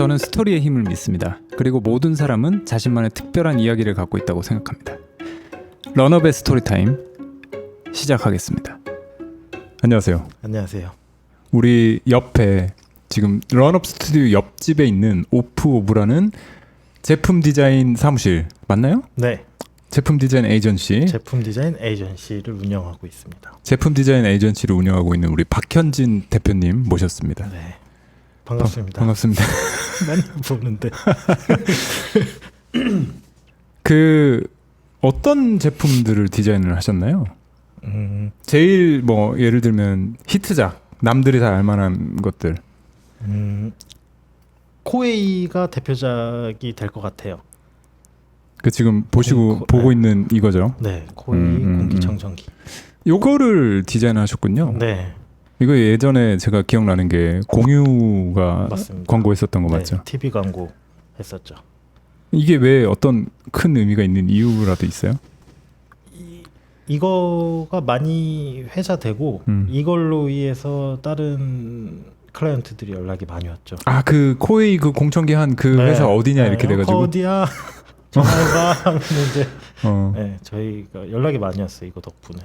저는 스토리의 힘을 믿습니다. 그리고 모든 사람은 자신만의 특별한 이야기를 갖고 있다고 생각합니다. 런업의 스토리타임 시작하겠습니다. 안녕하세요. 안녕하세요. 우리 옆에 지금 런업 스튜디오 옆집에 있는 오프오브라는 제품 디자인 사무실 맞나요? 네. 제품 디자인 에이전시. 제품 디자인 에이전시를 운영하고 있습니다. 제품 디자인 에이전시를 운영하고 있는 우리 박현진 대표님 모셨습니다. 네. 반갑습니다. 반갑습니다. 맨날 보는데. 그 어떤 제품들을 디자인을 하셨나요? 제일 뭐 예를 들면 히트작, 남들이 다 알만한 것들. 코웨이가 대표작이 될 것 같아요. 그 지금 보시고 보고 네. 있는 이거죠. 네, 코웨이 공기청정기. 요거를 디자인하셨군요. 네, 이거 예전에 제가 기억나는 게 공유가 맞습니다. 광고했었던 거 네, 맞죠? TV 광고 했었죠. 이게 왜 어떤 큰 의미가 있는 이유라도 있어요? 이거가 많이 회자되고 이걸로 인해서 다른 클라이언트들이 연락이 많이 왔죠. 아, 그 코웨이 그 공청기 한 그 네. 회사 어디냐 이렇게 네, 돼가지고. 어디야? 전화해봐 하면 이제 어. 네, 저희가 연락이 많이 왔어요. 이거 덕분에.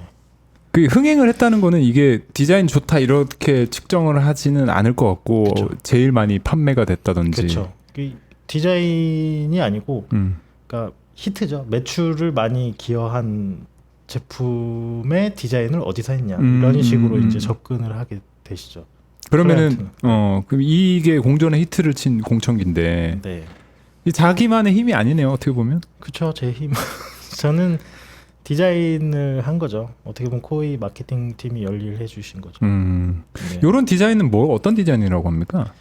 그 흥행을 했다는 거는 이게 디자인 좋다 이렇게 측정을 하지는 않을 것 같고 그쵸. 제일 많이 판매가 됐다든지. 그렇죠. 디자인이 아니고, 그러니까 히트죠. 매출을 많이 기여한 제품의 디자인을 어디서 했냐 이런 식으로 이제 접근을 하게 되시죠. 그러면은 그럼 이게 공전의 히트를 친 공청기인데 네, 이 자기만의 힘이 아니네요. 어떻게 보면. 그렇죠. 제 힘. 저는 디자인을 한 거죠. 어떻게 보면 코웨이 마케팅 팀이 열일해 주신 거죠. 네. 이런 디자인은 뭐 어떤 디자인이라고 합니까?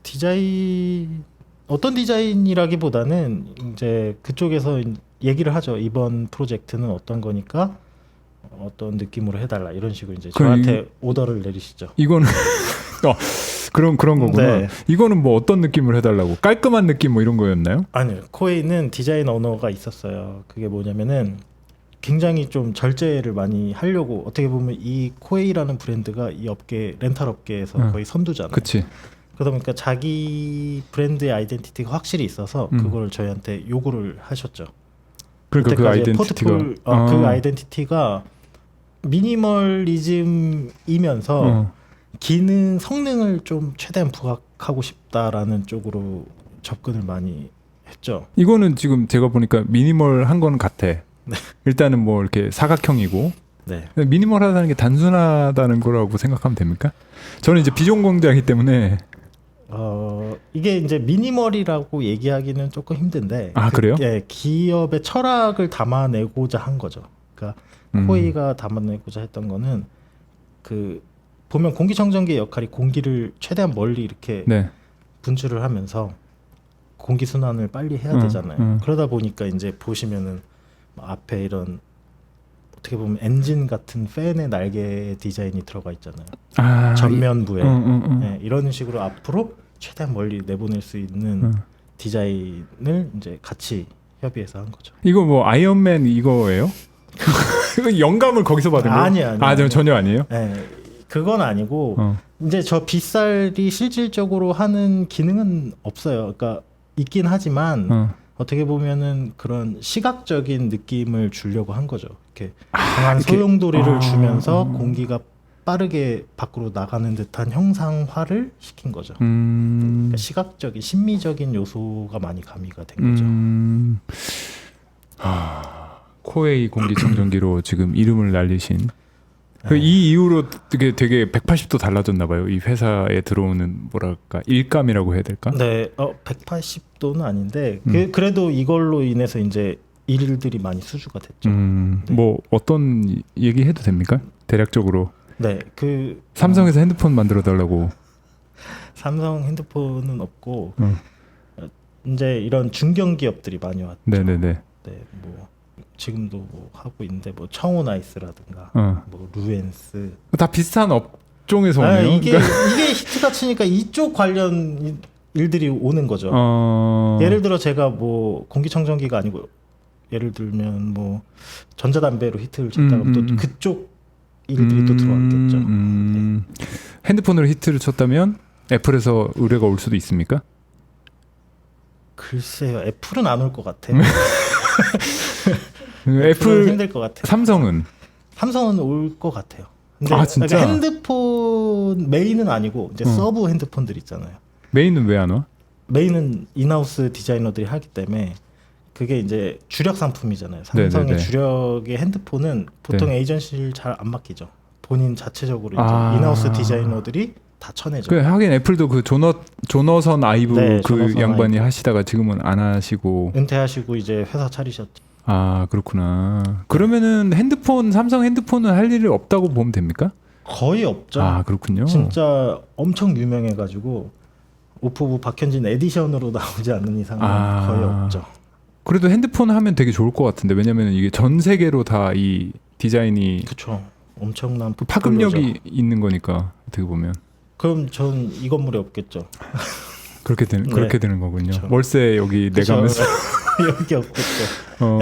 디자인 어떤 디자인이라기보다는 이제 그쪽에서 얘기를 하죠. 이번 프로젝트는 어떤 거니까 어떤 느낌으로 해달라 이런 식으로 이제 저한테 오더를 내리시죠. 이거는 그런 거구나. 네. 이거는 뭐 어떤 느낌을 해달라고? 깔끔한 느낌 뭐 이런 거였나요? 아니요. 코웨이는 디자인 언어가 있었어요. 그게 뭐냐면은 굉장히 좀 절제를 많이 하려고 어떻게 보면 이 코웨이라는 브랜드가 이 업계 렌탈 업계에서 거의 선두잖아요. 그치. 그러다 보니까 자기 브랜드의 아이덴티티가 확실히 있어서 그거를 저희한테 요구를 하셨죠. 그러니까 그 아이덴티티가 그 아이덴티티가 미니멀리즘이면서 기능 성능을 좀 최대한 부각하고 싶다라는 쪽으로 접근을 많이 했죠. 이거는 지금 제가 보니까 미니멀한 건 같아. 네. 일단은 뭐 이렇게 사각형이고 네. 미니멀하다는 게 단순하다는 거라고 생각하면 됩니까? 저는 이제 비전공자이기 때문에 이게 이제 미니멀이라고 얘기하기는 조금 힘든데. 아, 그래요? 예, 기업의 철학을 담아내고자 한 거죠. 그러니까 코웨이가 담아내고자 했던 거는 그 보면 공기청정기의 역할이 공기를 최대한 멀리 이렇게 네. 분출을 하면서 공기 순환을 빨리 해야 되잖아요. 그러다 보니까 이제 보시면은 앞에 이런 어떻게 보면 엔진 같은 팬의 날개 디자인이 들어가 있잖아요. 아, 전면부에 네, 이런 식으로 앞으로 최대한 멀리 내보낼 수 있는 디자인을 이제 같이 협의해서 한 거죠. 이거 뭐 아이언맨 이거예요? 영감을 거기서 받은 거예요? 아니요. 아, 전혀 아니에요? 네, 그건 아니고 이제 저 빗살이 실질적으로 하는 기능은 없어요. 그러니까 있긴 하지만 어떻게 보면은 그런 시각적인 느낌을 주려고 한 거죠. 이렇게 강한 소용돌이를 주면서 공기가 빠르게 밖으로 나가는 듯한 형상화를 시킨 거죠. 그러니까 시각적인 심미적인 요소가 많이 가미가 된 거죠. 코웨이 공기청정기로 지금 이름을 날리신 이 이후로 되게 180도 달라졌나 봐요. 이 회사에 들어오는 뭐랄까 일감이라고 해야 될까? 네, 180도는 아닌데 그래도 이걸로 인해서 이제 일들이 많이 수주가 됐죠. 네. 뭐 어떤 얘기 해도 됩니까? 대략적으로. 네, 삼성에서 핸드폰 만들어 달라고. 삼성 핸드폰은 없고 이제 이런 중견 기업들이 많이 왔죠. 네네네. 네, 뭐 지금도 뭐 하고 있는데 뭐 청호나이스라든가 뭐 루엔스 다 비슷한 업종에서 오네요. 이게 히트가 치니까 이쪽 관련 일들이 오는 거죠. 예를 들어 제가 뭐 공기청정기가 아니고 예를 들면 뭐 전자담배로 히트를 쳤다가 또 그쪽 일들이 또 들어왔겠죠. 네. 핸드폰으로 히트를 쳤다면 애플에서 의뢰가 올 수도 있습니까? 글쎄요, 애플은 안 올 것 같아. 애플 힘들 것 같아. 삼성은 올 것 같아요. 근데 아, 진짜? 그러니까 핸드폰 메인은 아니고 이제 서브 핸드폰들 있잖아요. 메인은 왜 안 와? 메인은 인하우스 디자이너들이 하기 때문에 그게 이제 주력 상품이잖아요. 삼성의 네네네. 주력의 핸드폰은 보통 네. 에이전시를 잘 안 맡기죠. 본인 자체적으로 이제 아. 인하우스 디자이너들이 다 쳐내죠. 그 하긴 애플도 그 조너선 아이브 네, 그 조너선 양반이 아이브. 하시다가 지금은 안 하시고. 은퇴하시고 이제 회사 차리셨죠. 아, 그렇구나. 그러면은 삼성 핸드폰은 할 일이 없다고 보면 됩니까? 거의 없죠. 아, 그렇군요. 진짜 엄청 유명해가지고 오프부 박현진 에디션으로 나오지 않는 이상은 아. 거의 없죠. 그래도 핸드폰 하면 되게 좋을 것 같은데, 왜냐면 이게 전 세계로 다 이 디자인이 그렇죠. 엄청난 파급력이 있는 거니까 어떻게 보면 그럼 전 이 건물에 없겠죠. 그렇게 네. 되는 거군요. 그쵸. 월세 여기 그쵸? 내가면서 여기 없겠죠. 어,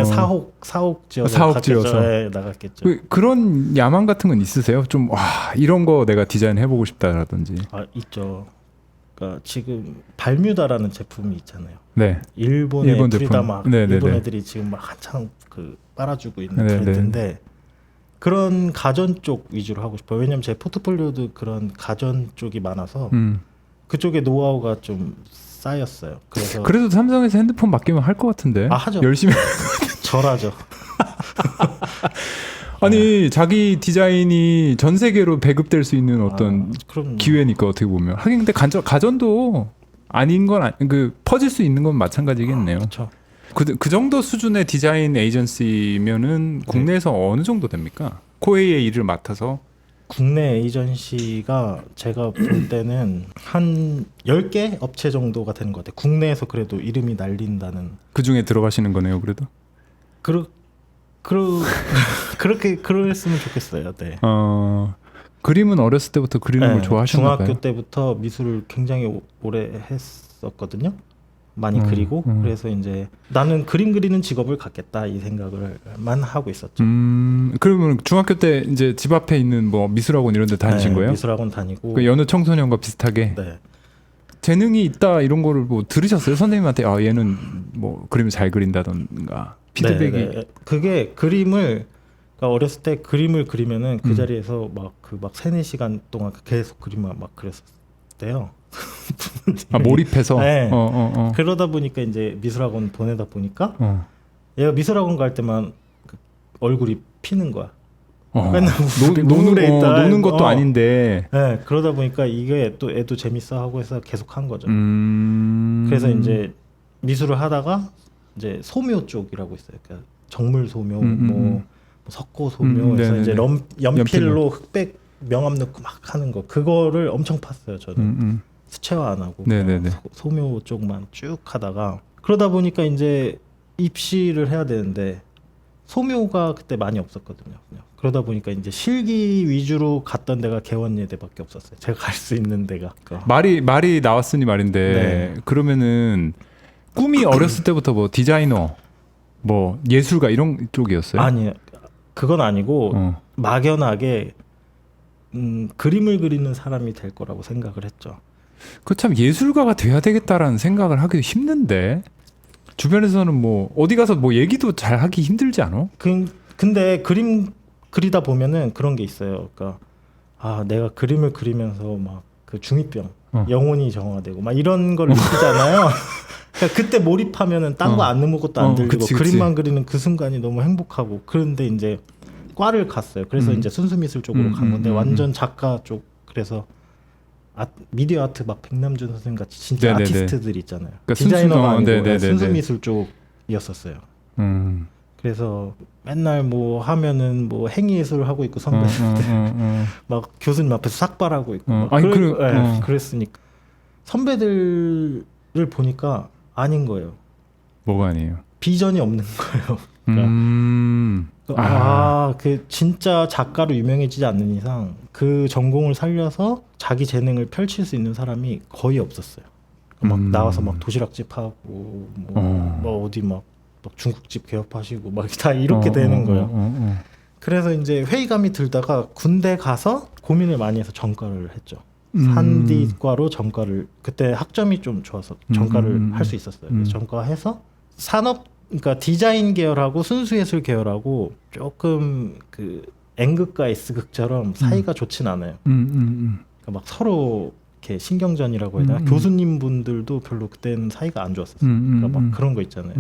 4억 지어서 4억 갔겠죠. 지어서. 네, 나갔겠죠. 그런 야망 같은 건 있으세요? 좀 와, 이런 거 내가 디자인 해보고 싶다라든지. 아, 있죠. 그러니까 지금 발뮤다라는 제품이 있잖아요. 네. 일본의 일본 제품. 프리다마 네네네. 일본 애들이 지금 막 한창 그 빨아주고 있는 네네. 브랜드인데 그런 가전 쪽 위주로 하고 싶어요. 왜냐면 제 포트폴리오도 그런 가전 쪽이 많아서 그쪽에 노하우가 좀 쌓였어요. 그래서 그래도 삼성에서 핸드폰 맡기면 할 것 같은데. 아, 하죠. 열심히. 절하죠. 아니 자기 디자인이 전 세계로 배급될 수 있는 어떤 그럼 기회니까 어떻게 보면. 하긴 근데 가전도 아닌 건 그 퍼질 수 있는 건 마찬가지겠네요. 그렇죠. 그 정도 수준의 디자인 에이전시면은 국내에서 어느 정도 됩니까? 코웨이의 일을 맡아서 국내 에이전시가 제가 볼 때는 한 10개 업체 정도가 되는 것 같아요. 국내에서 그래도 이름이 날린다는. 그 중에 들어가시는 거네요, 그래도. 그렇게 그랬으면 좋겠어요. 네. 그림은 어렸을 때부터 그리는 걸 좋아하셨나 봐요. 중학교 때부터 미술을 굉장히 오래 했었거든요. 많이 그리고 그래서 이제 나는 그림 그리는 직업을 갖겠다 이 생각을만 하고 있었죠. 그러면 중학교 때 이제 집 앞에 있는 뭐 미술학원 이런 데 다니신 거예요? 미술학원 다니고. 그 여느 청소년과 비슷하게 네. 재능이 있다 이런 거를 뭐 들으셨어요? 선생님한테 아 얘는 뭐 그림을 잘 그린다던가 피드백이. 네. 그게 그림을 그러니까 어렸을 때 그림을 그리면은 그 자리에서 막 3-4시간 동안 계속 그림을 막 그렸었대요. 아 몰입해서. 네. 그러다 보니까 이제 미술학원 보내다 보니까 얘가 미술학원 갈 때만 그 얼굴이 피는 거야. 맨날 우울해 있다. 노는 것도 아닌데. 네, 그러다 보니까 이게 또 애도 재밌어 하고 해서 계속 한 거죠. 그래서 이제 미술을 하다가 이제 소묘 쪽이라고 있어요. 그러니까 정물 소묘, 뭐 석고 소묘에서 이제 연필로 흑백 명암 넣고 막 하는 거 그거를 엄청 팠어요. 저는 수채화 안 하고 소묘 쪽만 쭉 하다가 그러다 보니까 이제 입시를 해야 되는데 소묘가 그때 많이 없었거든요. 그러다 보니까 이제 실기 위주로 갔던 데가 개원예대밖에 없었어요. 제가 갈 수 있는 데가. 말이 나왔으니 말인데 그러면은 꿈이 어렸을 때부터 뭐 디자이너, 뭐 예술가 이런 쪽이었어요? 아니요, 그건 아니고 막연하게 그림을 그리는 사람이 될 거라고 생각을 했죠. 그 참 예술가가 돼야 되겠다라는 생각을 하기도 힘든데 주변에서는 뭐 어디 가서 뭐 얘기도 잘 하기 힘들지 않아? 근데 그림 그리다 보면은 그런 게 있어요. 그러니까 내가 그림을 그리면서 막 그 중이병 영혼이 정화되고 막 이런 걸 느끼잖아요. 그러니까 그때 몰입하면은 딴 거 아무것도 안 들리고 그치. 그림만 그리는 그 순간이 너무 행복하고 그런데 이제 과를 갔어요. 그래서 이제 순수미술 쪽으로 간 건데 완전 작가 쪽 그래서 미디어 아트 막 백남준 선생님 같이 진짜 아티스트들 있잖아요. 그러니까 디자이너가 아니고 순수미술 쪽이었었어요. 그래서 맨날 뭐 하면은 뭐 행위예술을 하고 있고 선배들 막 교수님 앞에서 삭발하고 있고 그랬으니까 선배들을 보니까 아닌 거예요. 뭐가 아니에요? 비전이 없는 거예요. 그 진짜 작가로 유명해지지 않는 이상 그 전공을 살려서 자기 재능을 펼칠 수 있는 사람이 거의 없었어요. 막 나와서 막 도시락집 하고 뭐 어디 막 중국집 개업하시고 막 다 이렇게 되는 거예요. 그래서 이제 회의감이 들다가 군대 가서 고민을 많이 해서 전과를 했죠. 산디과로 전과를 그때 학점이 좀 좋아서 전과를 할 수 있었어요. 그래서 전과해서 산업 그러니까 디자인 계열하고 순수예술 계열하고 조금 그 N극과 S극처럼 사이가 좋진 않아요. 그러니까 막 서로 이렇게 신경전이라고 해야 되나? 교수님 분들도 별로 그때는 사이가 안 좋았었어요. 그러니까 막 그런 거 있잖아요.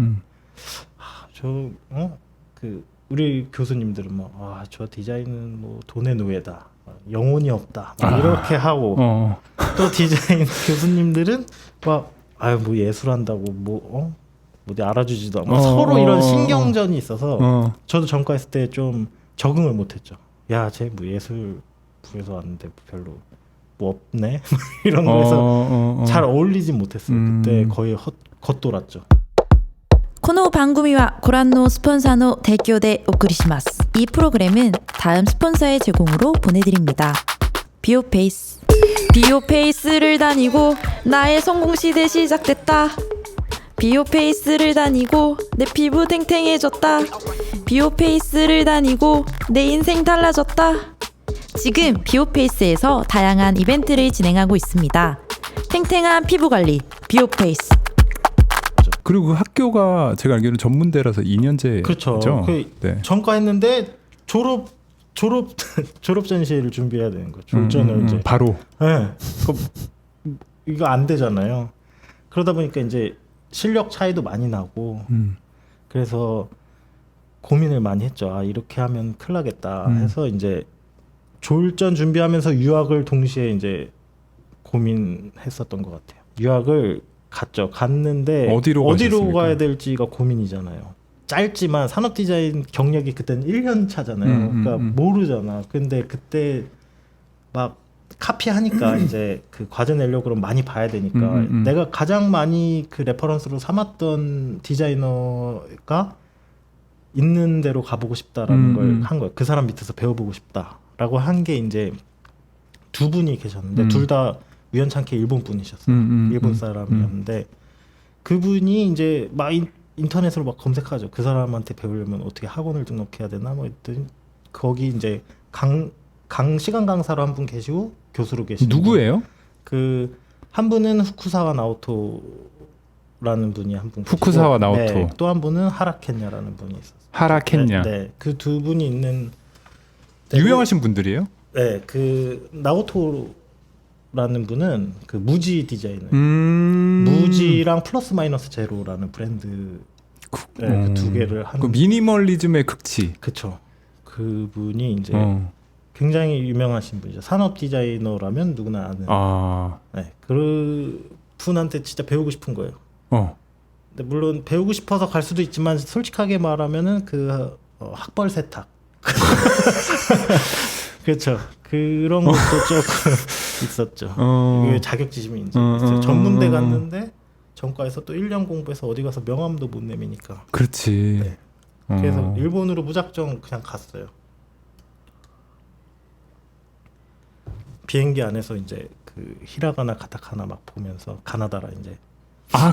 그 우리 교수님들은 막 저 디자인은 뭐 돈의 노예다. 영혼이 없다. 막 이렇게 하고 또 디자인 교수님들은 막 뭐 예술한다고 뭐 어디 알아주지도 않고 서로 이런 신경전이 있어서 저도 전과했을 때 좀 적응을 못했죠. 야, 쟤 뭐 예술부에서 왔는데 별로 뭐 없네 이런 거에서 잘 어울리진 못했어요. 그때 거의 겉돌았죠. この番組はご覧のスポンサーの提供でお送りします. 이 프로그램은 다음 스폰서의 제공으로 보내드립니다. 비오페이스. 비오페이스를 다니고 나의 성공 시대 시작됐다. 비오페이스를 다니고 내 피부 탱탱해졌다. 비오페이스를 다니고 내 인생 달라졌다. 지금 비오페이스에서 다양한 이벤트를 진행하고 있습니다. 탱탱한 피부 관리 비오페이스. 그리고 그 학교가 제가 알기로는 전문대라서 2년제죠. 그렇죠. 네. 전과했는데 졸업 전시회를 준비해야 되는 거죠. 졸전을 이제 바로. 네. 이거 안 되잖아요. 그러다 보니까 이제 실력 차이도 많이 나고 그래서 고민을 많이 했죠. 이렇게 하면 큰일 나겠다 해서 이제 졸전 준비하면서 유학을 동시에 이제 고민했었던 것 같아요. 유학을 갔는데 어디로 가야 될지가 고민이잖아요. 짧지만 산업 디자인 경력이 그때는 1년 차잖아요. 그러니까 모르잖아. 근데 그때 막 카피하니까 이제 그 과제 내려고 그러면 많이 봐야 되니까 내가 가장 많이 그 레퍼런스로 삼았던 디자이너가 있는 대로 가보고 싶다라는 걸 한 거예요. 그 사람 밑에서 배워보고 싶다라고 한 게 이제 두 분이 계셨는데 둘 다 우연찮게 일본 분이셨어요. 일본 사람이었는데 그분이 이제 막 인터넷으로 막 검색하죠. 그 사람한테 배우려면 어떻게 학원을 등록해야 되나 뭐 했더니 거기 이제 시간 강사로 한 분 계시고 교수로 계시고 누구예요? 그 한 분은 후쿠사와 나오토라는 분이 한 분 계시고 후쿠사와 나오토. 네, 또 한 분은 하라켄야라는 분이 있었어요. 하라켄야. 네, 그 두 분이 있는 유명하신 분들이에요? 네, 그 나오토라는 분은 그 무지 디자이너. 무지랑 플러스 마이너스 제로라는 브랜드 네, 그 두 개를 하는. 그 미니멀리즘의 극치. 그쵸. 그분이 이제 굉장히 유명하신 분이죠. 산업 디자이너라면 누구나 아는. 네, 그 분한테 진짜 배우고 싶은 거예요. 근데 물론 배우고 싶어서 갈 수도 있지만 솔직하게 말하면은 그 학벌 세탁. 그렇죠. 그런 것도 조금 있었죠. 이게 자격지심이 이제 있어요. 전문대 갔는데 전과에서 또 1년 공부해서 어디 가서 명함도 못 내미니까. 그렇지. 네. 그래서 일본으로 무작정 그냥 갔어요. 비행기 안에서 이제 그 히라가나 가타카나 막 보면서 가나다라 이제.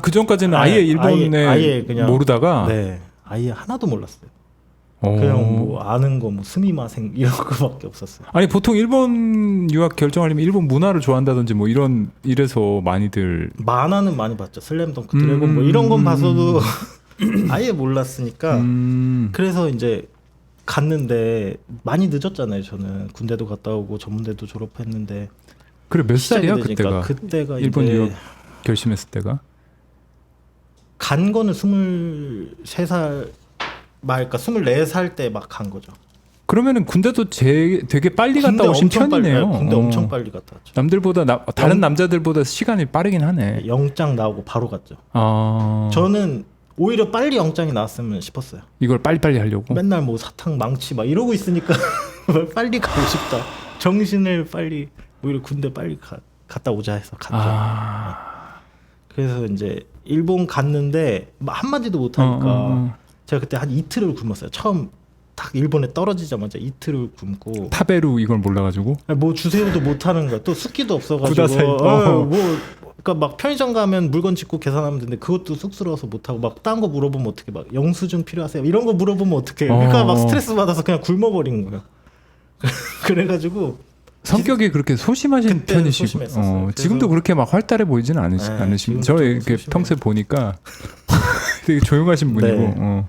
그 전까지는 아예 일본에 아예 그냥 모르다가. 네, 아예 하나도 몰랐어요. 그냥 뭐 아는 거 뭐 스미마생 이런 거밖에 없었어요. 아니 보통 일본 유학 결정하려면 일본 문화를 좋아한다든지 뭐 이래서 많이들 만화는 많이 봤죠. 슬램덩크, 드래곤 뭐 이런 건 봤어도 아예 몰랐으니까 그래서 이제 갔는데 많이 늦었잖아요. 저는 군대도 갔다 오고 전문대도 졸업했는데. 그래 몇 살이야 그때가 일본 이제 유학 결심했을 때가? 간 거는 23살 그러니까 24살 때 막 간 거죠. 그러면은 군대도 되게 빨리 갔다 오신 편이네요. 군대 엄청 빨리 갔다 왔죠. 남들보다 다른 남자들보다 시간이 빠르긴 하네. 영장 나오고 바로 갔죠. 저는 오히려 빨리 영장이 나왔으면 싶었어요. 이걸 빨리빨리 하려고? 맨날 뭐 사탕 망치 막 이러고 있으니까 빨리 가고 싶다. 정신을 빨리 오히려 군대 빨리 갔다 오자 해서 갔죠. 그래서 이제 일본 갔는데 한마디도 못하니까 제가 그때 한 이틀을 굶었어요. 처음 딱 일본에 떨어지자마자 이틀을 굶고. 타베루 이걸 몰라가지고? 뭐 주세요도 못하는 거야. 또 숫기도 없어가지고. 구다사이. 그러니까 막 편의점 가면 물건 찍고 계산하면 되는데 그것도 쑥스러워서 못하고 막 딴 거 물어보면 어떻게 막 영수증 필요하세요? 이런 거 물어보면 어떻게? 그러니까 막 스트레스 받아서 그냥 굶어버린 거예요. 그래가지고 성격이 그렇게 소심하신 그때는 편이시고 소심했었어요. 지금도 그렇게 막 활달해 보이지는 않으십니다. 지금도 저 좀 이렇게 소심해요. 평소에 보니까 되게 조용하신 분이고 네.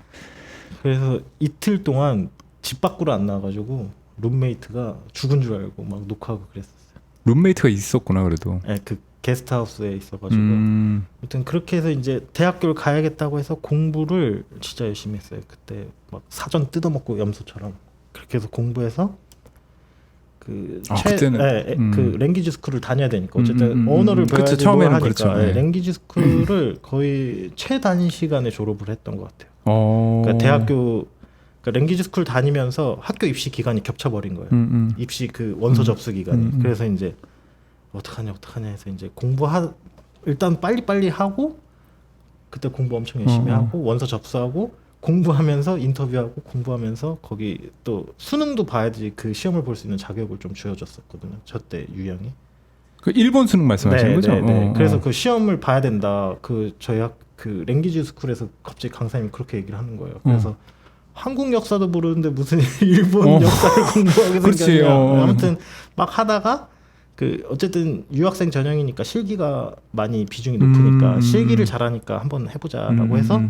그래서 이틀 동안 집 밖으로 안 나가지고 룸메이트가 죽은 줄 알고 막 녹화하고 그랬었어요. 룸메이트가 있었구나 그래도. 네, 그 게스트하우스에 있어가지고 아무튼 그렇게 해서 이제 대학교를 가야겠다고 해서 공부를 진짜 열심히 했어요. 그때 막 사전 뜯어먹고 염소처럼 그렇게 해서 공부해서 그 그때는 그 랭귀지 스쿨을 다녀야 되니까 어쨌든 언어를 배워야 그쵸, 되고 처음에는 하니까 그렇죠. 네. 랭귀지 스쿨을 거의 최단 시간에 졸업을 했던 것 같아요. 어. 그러니까 대학교 그러니까 랭귀지 스쿨 다니면서 학교 입시 기간이 겹쳐버린 거예요. 입시 그 원서 접수 기간이. 그래서 이제 어떡하냐 해서 이제 일단 빨리빨리 하고 그때 공부 엄청 열심히 하고 원서 접수하고 공부하면서 인터뷰하고 공부하면서 거기 또 수능도 봐야지 그 시험을 볼 수 있는 자격을 좀 주어졌었거든요. 저 때 유형이. 그 일본 수능 말씀하시는 거죠? 네. 그래서 그 시험을 봐야 된다. 그 저희 그 랭귀지 스쿨에서 갑자기 강사님이 그렇게 얘기를 하는 거예요. 그래서 한국 역사도 모르는데 무슨 일본 역사를 공부하게 그렇지, 생겼냐. 아무튼 막 하다가 그 어쨌든 유학생 전형이니까 실기가 많이 비중이 높으니까 실기를 잘하니까 한번 해보자라고 해서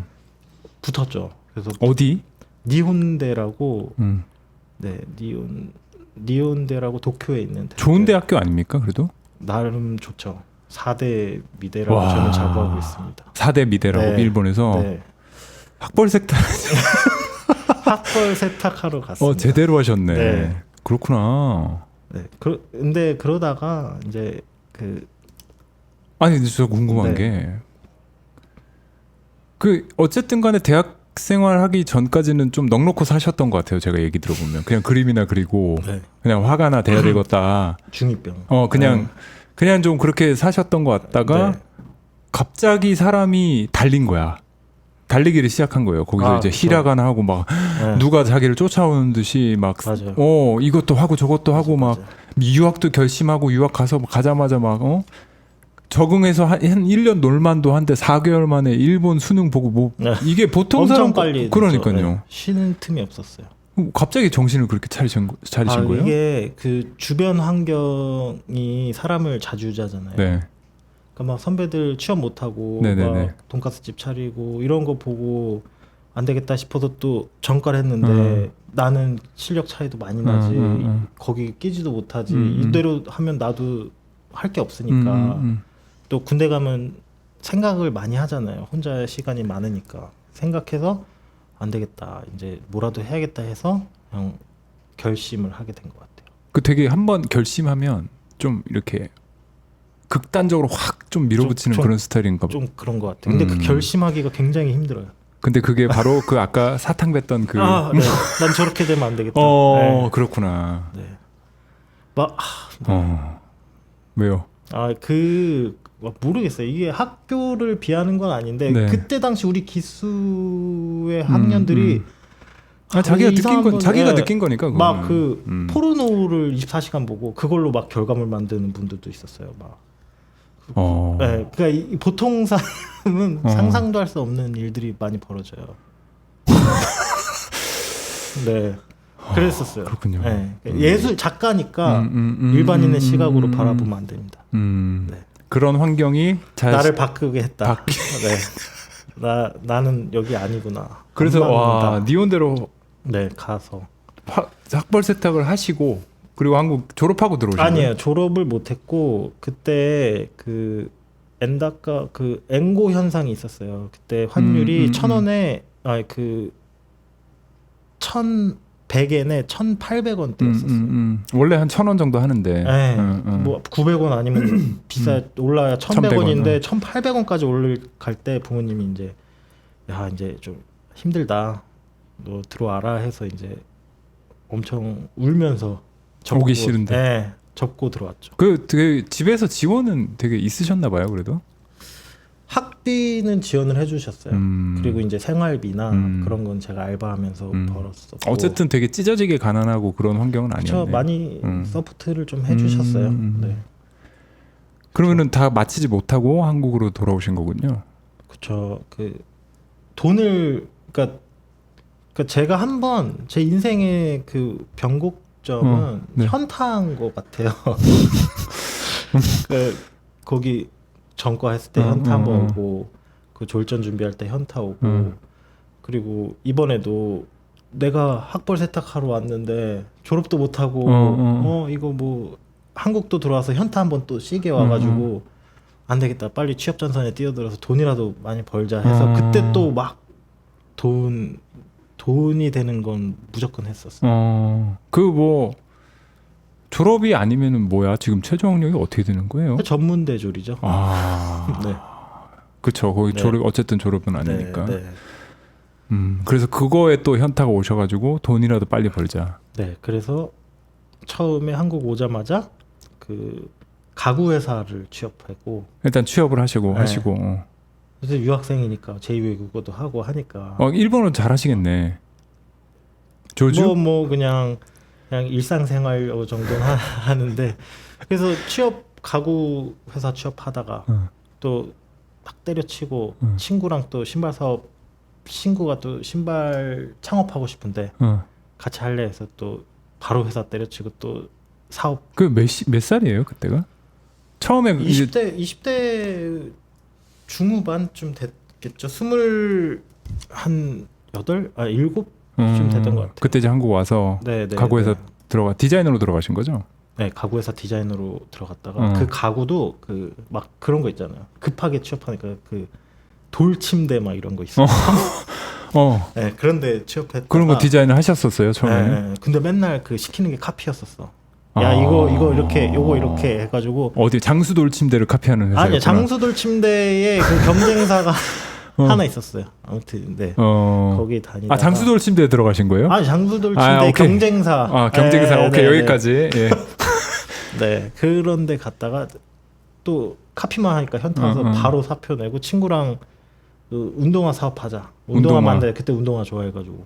붙었죠. 그래서 어디? 니혼대라고 네 니혼대라고 도쿄에 있는 좋은 대학교 아닙니까 그래도? 나름 좋죠. 4대 미대라고 와. 저는 자부하고 있습니다. 4대 미대라고 네. 일본에서 네. 학벌 세탁 학벌 세탁하러 갔습니다. 제대로 하셨네. 네. 그렇구나. 네. 근데 그러다가 이제 그 아니 근데 저 궁금한 네. 게 그 어쨌든 간에 대학 생활하기 전까지는 좀 넉넉히 사셨던 것 같아요. 제가 얘기 들어보면 그냥 그림이나 그리고 네. 그냥 화가나 돼야 되겠다. 중2병. 그냥 좀 그렇게 사셨던 것 같다가 네. 갑자기 사람이 달린 거야. 달리기를 시작한 거예요. 거기서 이제 그렇죠. 히라가나 하고 막 네. 누가 자기를 쫓아오는 듯이 막 맞아요. 이것도 하고 저것도 하고 막 맞아요. 유학도 결심하고 유학 가서 가자마자 막 적응해서 한 1년 놀만도 한데 4개월 만에 일본 수능 보고 뭐 네. 이게 보통 엄청 사람 빨리 그러니까요. 됐죠. 네. 쉬는 틈이 없었어요. 갑자기 정신을 그렇게 차리신 거예요? 이게 그 주변 환경이 사람을 자주자잖아요. 네. 그러니까 막 선배들 취업 못하고 네네네. 막 돈가스집 차리고 이런 거 보고 안 되겠다 싶어서 또 전과를 했는데 나는 실력 차이도 많이 나지 거기 끼지도 못하지 이대로 하면 나도 할 게 없으니까 또 군대 가면 생각을 많이 하잖아요. 혼자 시간이 많으니까 생각해서 안 되겠다 이제 뭐라도 해야겠다 해서 그냥 결심을 하게 된 것 같아요. 그 되게 한번 결심하면 좀 이렇게 극단적으로 확 좀 밀어붙이는 좀 그런 스타일인가 봐. 좀 그런 것 같아요. 근데 그 결심하기가 굉장히 힘들어요. 근데 그게 바로 그 아까 사탕 뱉던 그 네. 난 저렇게 되면 안 되겠다. 네. 그렇구나. 네. 막 왜요? 모르겠어요. 이게 학교를 비하는 건 아닌데 네. 그때 당시 우리 기수의 학년들이 자기가 이상한 느낀 건 건, 자기가 예. 느낀 거니까 막 그 포르노를 24시간 보고 그걸로 막 결과물 만드는 분들도 있었어요. 막. 네, 그러니까 보통 사람은 상상도 할 수 없는 일들이 많이 벌어져요. 네, 그랬었어요. 그렇군요. 네, 예술 작가니까 일반인의 시각으로 바라보면 안 됩니다. 네. 그런 환경이 나를 바꾸게 했다. 네, 나는 여기 아니구나. 그래서 안 맞는다. 니온대로 네 가서 학벌 세탁을 하시고 그리고 한국 졸업하고 들어오신 거예요? 아니에요. 졸업을 못했고 그때 그 엔다카 그 엔고 현상이 있었어요. 그때 환율이 1,000원에 그 1,100엔에 1,800원대였었어요. 원래 한 1,000원 정도 하는데. 네, 뭐 900원 아니면 올라야 1,100원인데 1,100원. 1,800원까지 올라갈 때 부모님이 이제 야 이제 좀 힘들다. 너 들어와라 해서 이제 엄청 울면서 오기 싫은데. 네, 접고 들어왔죠. 그 되게 집에서 지원은 되게 있으셨나 봐요, 그래도. 학비는 지원을 해주셨어요. 그리고 이제 생활비나 그런 건 제가 알바하면서 벌었었고. 어쨌든 되게 찢어지게 가난하고 그런 환경은 아니었네. 그렇죠. 많이 서포트를 좀 해주셨어요. 네. 그러면은 다 마치지 못하고 한국으로 돌아오신 거군요. 그렇죠. 그 돈을 그러니까 제가 한번 제 인생의 그 변곡 점은 네. 현타인 것 같아요. 거기 전과 했을 때 현타 한번 오고 그 졸전 준비할 때 현타 오고 그리고 이번에도 내가 학벌 세탁하러 왔는데 졸업도 못하고 이거 뭐 한국도 들어와서 현타 한번 또 시게 와가지고 안 되겠다 빨리 취업 전선에 뛰어들어서 돈이라도 많이 벌자 해서 그때 또 막 돈이 되는 건 무조건 했었어. 그 뭐 졸업이 아니면은 뭐야? 지금 최종 학력이 어떻게 되는 거예요? 전문대졸이죠. 네. 그렇죠. 거기 네. 졸업 어쨌든 졸업은 아니니까. 네, 네. 그래서 그거에 또 현타가 오셔가지고 돈이라도 빨리 벌자. 네, 그래서 처음에 한국 오자마자 그 가구 회사를 취업하고 일단 취업을 하시고 네. 하시고. 그래서 유학생이니까 제2외국어도 하고 하니까 일본어 잘하시겠네. 조주? 뭐 그냥 일상생활 정도는 하는데 그래서 가구 회사 취업하다가 또 딱 때려치고 친구랑 또 신발 사업 친구가 또 신발 창업하고 싶은데 같이 할래 해서 또 바로 회사 때려치고 또 사업 그 몇 살이에요 그때가? 처음에 20대 중후반쯤 됐겠죠. 7쯤 됐던 것 같아요. 그때 이제 한국 와서 네, 가구회사 디자이너로 들어가신 거죠? 네, 가구회사 디자이너로 들어갔다가 그 가구도 그 막 그런 거 있잖아요. 급하게 취업하니까 그 돌침대 막 이런 거 있어요. 네, 그런데 취업했다가 그런 거 디자인을 하셨었어요 처음에? 네, 근데 맨날 그 시키는 게 카피였었어. 야 이거 이렇게 요거 이렇게 해가지고 어디 장수돌 침대를 카피하는 회사였구나. 아니요, 장수돌 침대에 그 경쟁사가 하나 있었어요. 아무튼 네 거기 다니다가 장수돌 침대에 들어가신 거예요? 장수돌 침대 경쟁사. 경쟁사. 네, 오케이 네, 여기까지. 예. 네, 그런데 갔다가 또 카피만 하니까 현타 와서 바로 사표 내고 친구랑 그 운동화 사업하자. 운동화 만들 그때 운동화 좋아해가지고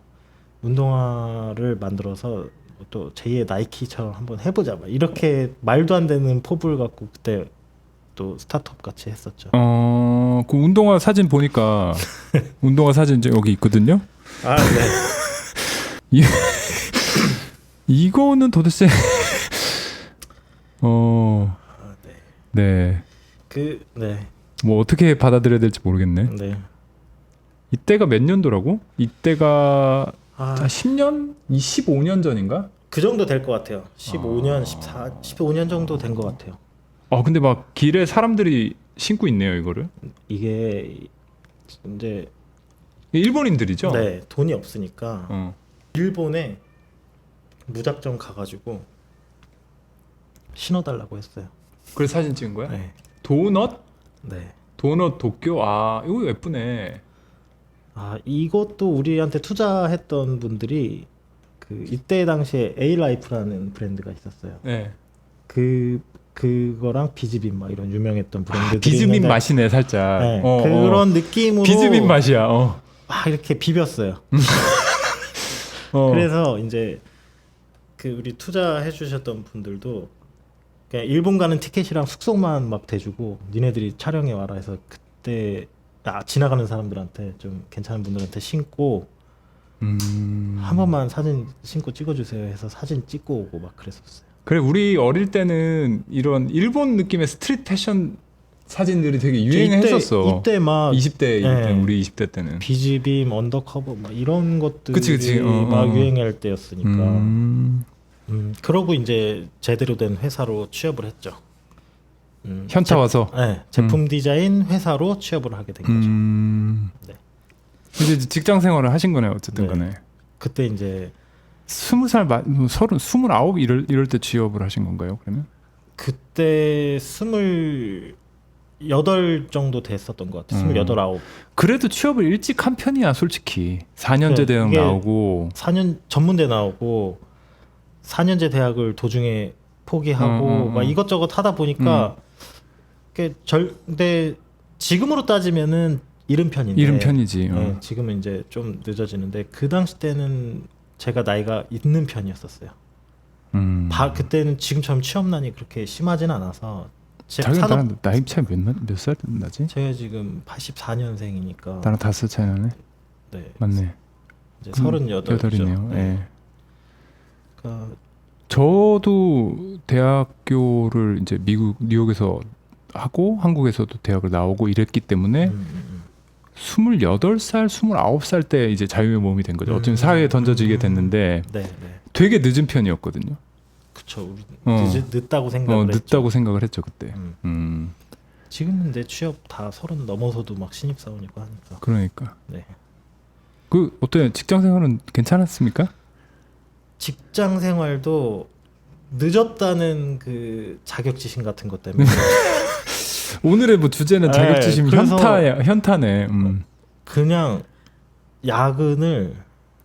운동화를 만들어서 또 제2의 나이키처럼 한번 해보자. 막 이렇게 말도 안 되는 포부를 갖고 그때 또 스타트업 같이 했었죠. 그 운동화 사진 보니까 운동화 사진 이제 여기 있거든요. 네. 이거는 도대체 네. 네. 뭐 어떻게 받아들여야 될지 모르겠네. 네. 이때가 몇 년도라고? 이때가 10년? 15년 전인가? 그 정도 될 것 같아요. 15년 정도 된 것 같아요. 근데 막 길에 사람들이 신고 있네요, 이거를. 이게 이제 일본인들이죠? 네, 돈이 없으니까 일본에 무작정 가가지고 신어달라고 했어요. 그래서 사진 찍은 거야? 네. 도넛? 네. 도넛 도쿄? 이거 예쁘네. 이것도 우리한테 투자했던 분들이 그 이때 당시에 A-Life라는 브랜드가 있었어요. 네. 그거랑 비즈빔 막 이런 유명했던 브랜드들이 비즈빔 있는데 맛이네 살짝. 네, 그런 느낌으로 비즈빔 맛이야. 막 이렇게 비볐어요. 그래서 이제 그 우리 투자해 주셨던 분들도 그냥 일본 가는 티켓이랑 숙소만 막 대주고 니네들이 촬영해 와라 해서 그때 지나가는 사람들한테 좀 괜찮은 분들한테 신고 한 번만 사진 신고 찍어주세요 해서 사진 찍고 오고 막 그랬었어요. 그래 우리 어릴 때는 이런 일본 느낌의 스트릿 패션 사진들이 되게 유행했었어. 이때 막 20대 네. 우리 20대 때는 비즈빔, 언더커버 막 이런 것들이 그치. 막 유행할 때였으니까. 그러고 이제 제대로 된 회사로 취업을 했죠. 현타 와서. 네, 제품 디자인 회사로 취업을 하게 된 거죠. 네. 이제 직장 생활을 하신 거네 어쨌든 네. 간에. 그때 이제 20살 29 이럴 때 취업을 하신 건가요? 그러면? 그때 28 정도 됐었던 것 같아요. 28, 9. 그래도 취업을 일찍 한 편이야 솔직히. 4년제 대학 나오고 4년 전문대 나오고 4년제 대학을 도중에 포기하고 막 이것저것 하다 보니까 근데 지금으로 따지면은 이른 편인데 이른 편이지. 네, 지금은 이제 좀 늦어지는데 그 당시 때는 제가 나이가 있는 편이었었어요. 그때는 지금처럼 취업난이 그렇게 심하진 않아서 나랑 나이 차이 몇 살 나지? 제가 지금 84년생이니까 나랑 5살 차이 나네. 네, 맞네. 이제 38이죠. 네요. 네. 그러니까 저도 대학교를 이제 미국 뉴욕에서 하고 한국에서도 대학을 나오고 이랬기 때문에 28살, 29살 때 이제 자유의 몸이 된 거죠. 어쩌면 사회에 던져지게 됐는데 네, 네. 되게 늦은 편이었거든요. 그쵸. 우리 늦다고 생각을 했죠. 늦다고 생각을 했죠 그때. 지금은 내 취업 다 30 넘어서도 막 신입사원이고 하니까. 그러니까. 네. 그 어때요? 직장 생활은 괜찮았습니까? 직장 생활도 늦었다는 그 자격지심 같은 것 때문에 오늘의 뭐 주제는 자격지심 네, 그래서 현타네. 그냥 야근을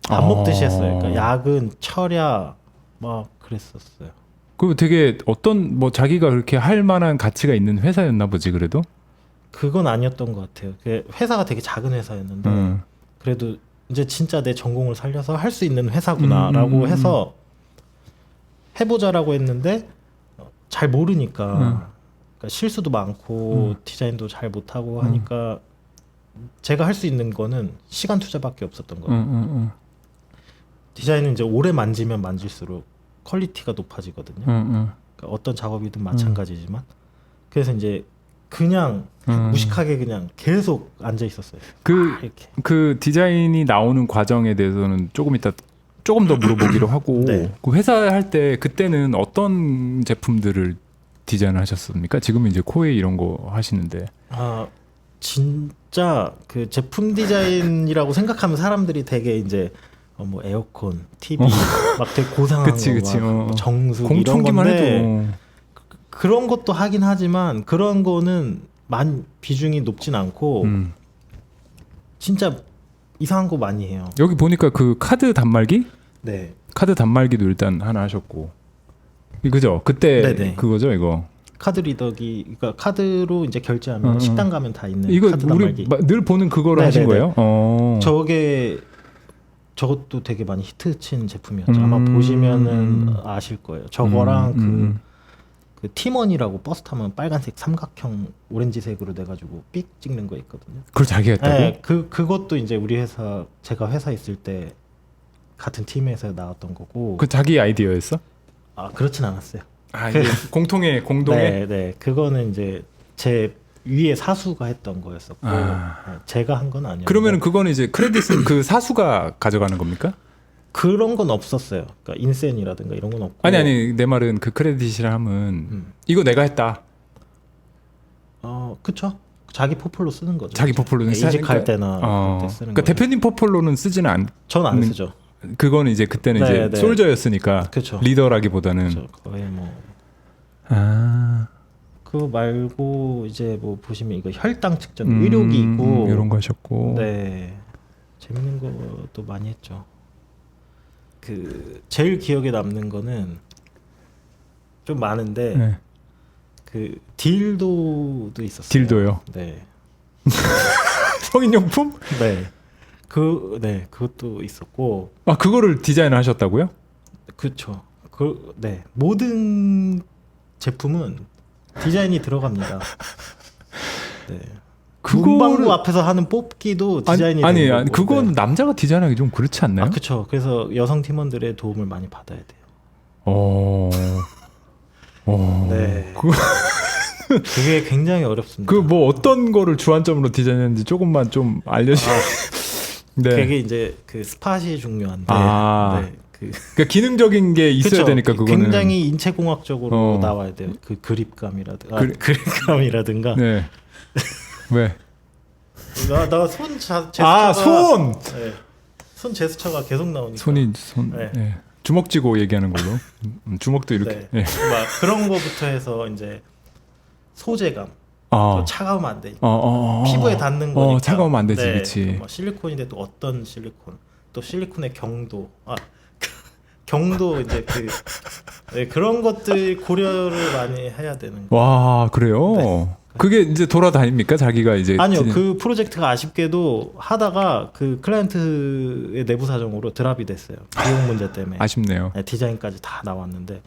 밥 먹듯이 했어요. 그러니까 야근, 철야 막 그랬었어요. 그 되게 어떤 뭐 자기가 그렇게 할 만한 가치가 있는 회사였나 보지 그래도? 그건 아니었던 것 같아요. 그 회사가 되게 작은 회사였는데 그래도 이제 진짜 내 전공을 살려서 할 수 있는 회사구나라고 해서 해보자라고 했는데 잘 모르니까 그러니까 실수도 많고 디자인도 잘 못하고 하니까 제가 할 수 있는 거는 시간 투자밖에 없었던 거예요. 디자인은 이제 오래 만지면 만질수록 퀄리티가 높아지거든요. 그러니까 어떤 작업이든 마찬가지지만 그래서 이제 그냥 무식하게 그냥 계속 앉아 있었어요. 그 디자인이 나오는 과정에 대해서는 조금 더 물어보기로 하고 네. 그 회사 할 때 그때는 어떤 제품들을 디자인을 하셨습니까? 지금은 이제 코웨이 이런 거 하시는데. 아 진짜 그 제품 디자인이라고 생각하면 사람들이 되게 이제 뭐 에어컨, TV 막 되게 고상한 그치. 거, 막 정수 이런 공청기만 건데 해도 그런 것도 하긴 하지만 그런 거는 비중이 높진 않고 진짜 이상한 거 많이 해요. 여기 보니까 그 카드 단말기? 네. 카드 단말기도 일단 하나 하셨고. 그죠? 그때 네네. 그거죠, 이거. 카드 리더기, 그러니까 카드로 이제 결제하면 식당 가면 다 있는 이거 카드 우리 단말기. 늘 보는 그거를 하신 네네네. 거예요? 저것도 되게 많이 히트친 제품이었죠. 아마 보시면은 아실 거예요. 저거랑 그 팀원이라고 버스 타면 빨간색 삼각형 오렌지색으로 돼가지고 삑 찍는 거 있거든요. 그걸 자기가 했다고? 네, 그것도 이제 우리 회사 제가 회사 있을 때 같은 팀에서 나왔던 거고. 그 자기 아이디어였어? 아 그렇진 않았어요. 아 이게 공동의 네, 그거는 이제 제 위에 사수가 했던 거였었고 제가 한 건 아니었고. 그러면은 그거는 이제 크레딧은 그 사수가 가져가는 겁니까? 그런 건 없었어요. 그러니까 인센이라든가 이런 건 없고. 아니 내 말은 그 크레딧이라 하면 이거 내가 했다. 그쵸. 자기 포폴로 쓰는 거죠. 자기 포폴로는 이직할 때나 그럴 때 쓰는 그러니까 거죠. 대표님 포폴로는 쓰지는 않. 전 안 쓰죠. 그거는 이제 그때는 네, 이제 솔저였으니까 그쵸. 리더라기보다는. 그쵸. 거의 뭐. 그거 말고 이제 뭐 보시면 이거 혈당 측정 의료기구 이런 거 하셨고. 네 재밌는 것도 많이 했죠. 그 제일 기억에 남는 거는 좀 많은데 네. 그 딜도도 있었어요. 딜도요. 네. 성인용품? 네. 그것도 있었고. 아 그거를 디자인을 하셨다고요? 그렇죠. 모든 제품은 디자인이 들어갑니다. 네. 문방구 앞에서 하는 뽑기도 디자인이 아니 되는 거고. 그건 남자가 디자인하기 좀 그렇지 않나요? 그렇죠. 그래서 여성 팀원들의 도움을 많이 받아야 돼요. 네. 그게 굉장히 어렵습니다. 그 뭐 어떤 거를 주안점으로 디자인했는지 조금만 좀 알려주세요. 네. 그게 이제 그 스팟이 중요한데. 네. 그러니까 기능적인 게 있어야 그쵸? 되니까 그거는 굉장히 인체공학적으로 나와야 돼요. 그 그립감이라든가. 그립감이라든가. 네. 왜? 나손 제스처가. 손. 네. 손 제스처가 계속 나오니까. 네. 네. 주먹 쥐고 얘기하는 걸로. 주먹도 이렇게. 네. 네. 막 그런 거부터 해서 이제 소재감. 차가우면 안 돼. 피부에 닿는 거니까. 차가우면 안 되지, 네. 그렇지. 뭐 실리콘인데 또 어떤 실리콘, 또 실리콘의 경도, 경도 이제 그런 것들 고려를 많이 해야 되는 거. 와 그래요? 네. 그게 이제 돌아다닙니까? 자기가 이제 아니요, 그 프로젝트가 아쉽게도 하다가 그 클라이언트의 내부 사정으로 드랍이 됐어요. 비용 문제 때문에. 아쉽네요. 네, 디자인까지 다 나왔는데,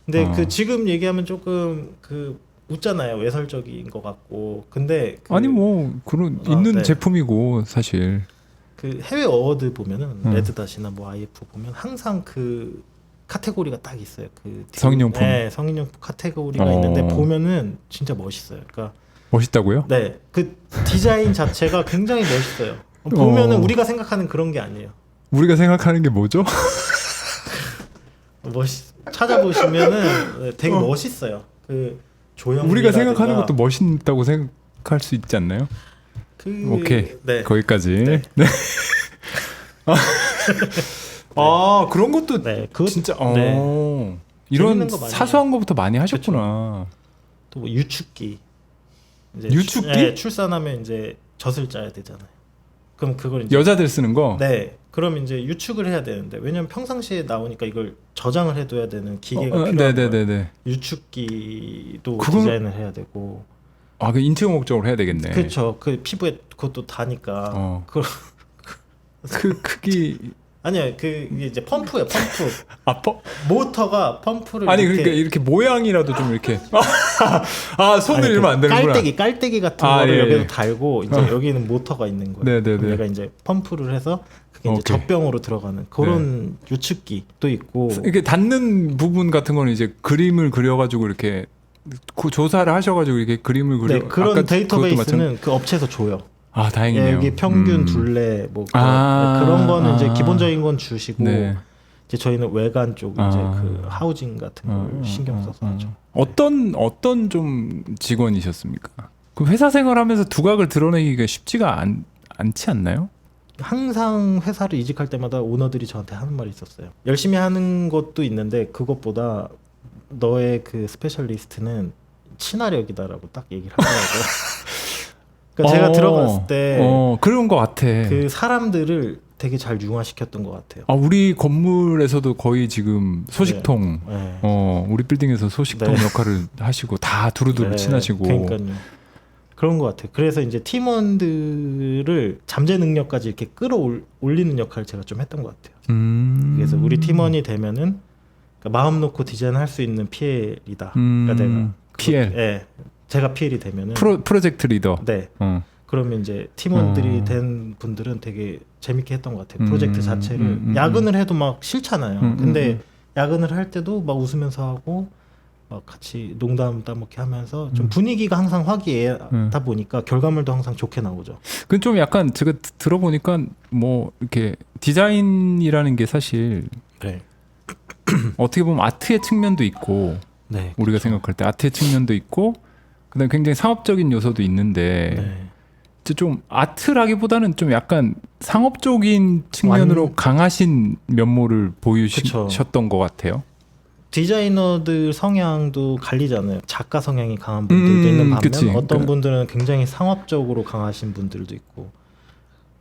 근데 그 지금 얘기하면 조금 웃잖아요. 외설적인 것 같고. 근데 아니 뭐 그런 있는 네. 제품이고 사실 그 해외 어워드 보면은 레드닷이나 뭐 IF 보면 항상 그 카테고리가 딱 있어요. 그 성인용품. 네, 성인용품 카테고리가 있는데 보면은 진짜 멋있어요. 그러니까 멋있다고요? 네, 그 디자인 자체가 굉장히 멋있어요. 보면은 우리가 생각하는 그런 게 아니에요. 우리가 생각하는 게 뭐죠? 찾아보시면은 되게 멋있어요. 그 조형 우리가 생각하는 것도 멋있다고 생각할 수 있지 않나요? 오케이. 네. 거기까지. 네. 네. 아, 그런 것도 네, 그것, 진짜 네. 이런 재밌는 거 많이 사소한 것부터 많이 하셨구나. 또 뭐 유축기. 이제 유축기? 네, 출산하면 이제 젖을 짜야 되잖아요. 그럼 그걸 이제 여자들 쓰는 거? 네. 그럼 이제 유축을 해야 되는데 왜냐면 평상시에 나오니까 이걸 저장을 해둬야 되는 기계가 필요한 거예요. 유축기도 그건... 디자인을 해야 되고. 아, 그 인체용 목적으로 해야 되겠네. 그렇죠. 그 피부에 그것도 다니까. 그 크기 아니요, 그게 이제 펌프예요, 펌프. 모터가 펌프를 아니 그러니까 이렇게 모양이라도 좀 이렇게 손을 이러면 안 되는구나. 깔때기 같은 거를 예, 여기서 예. 달고 이제 여기는 모터가 있는 거예요. 네네네. 내가 이제 펌프를 해서 그게 이제 젖병으로 들어가는 그런 유축기도 있고. 이렇게 닿는 부분 같은 거는 이제 그림을 그려가지고 이렇게 조사를 하셔가지고 이렇게 그림을 그려. 네, 그런 데이터베이스는 그 업체에서 줘요. 아, 다행이네요. 여기 평균 둘레 뭐 그런 거는 이제 기본적인 건 주시고 네. 이제 저희는 외관 쪽 이제 그 하우징 같은 걸 신경 써서 하죠. 어떤 좀 직원이셨습니까? 그 회사 생활하면서 두각을 드러내기가 쉽지가 않지 않나요? 항상 회사를 이직할 때마다 오너들이 저한테 하는 말이 있었어요. 열심히 하는 것도 있는데 그것보다 너의 그 스페셜리스트는 친화력이다라고 딱 얘기를 하더라고요. 그러니까 제가 들어갔을 때 그런 것 같아. 그 사람들을 되게 잘 융화시켰던 것 같아요. 우리 건물에서도 거의 지금 소식통, 네. 우리 빌딩에서 소식통 네. 역할을 하시고 다 두루두루 친하시고. 그러니까요. 그런 것 같아요. 그래서 이제 팀원들을 잠재 능력까지 이렇게 끌어올리는 역할을 제가 좀 했던 것 같아요. 그래서 우리 팀원이 되면은 그러니까 마음 놓고 디자인할 수 있는 PL이다. 그러니까 내가 PL. 네. 제가 PL이 되면은 프로젝트 리더. 네. 그러면 이제 팀원들이 된 분들은 되게 재밌게 했던 것 같아요. 프로젝트 자체를 야근을 해도 막 싫잖아요. 근데 야근을 할 때도 막 웃으면서 하고 막 같이 농담 따먹게 하면서 좀 분위기가 항상 화기애애하다 보니까 결과물도 항상 좋게 나오죠. 그 좀 약간 제가 들어보니까 뭐 이렇게 디자인이라는 게 사실 네. 어떻게 보면 아트의 측면도 있고 네, 우리가 생각할 때 아트의 측면도 있고 그다음에 굉장히 상업적인 요소도 있는데 좀 아트라기보다는 좀 약간 상업적인 측면으로 강하신 면모를 보이셨던 것 같아요. 디자이너들 성향도 갈리잖아요. 작가 성향이 강한 분들도 있는 반면 어떤 분들은 굉장히 상업적으로 강하신 분들도 있고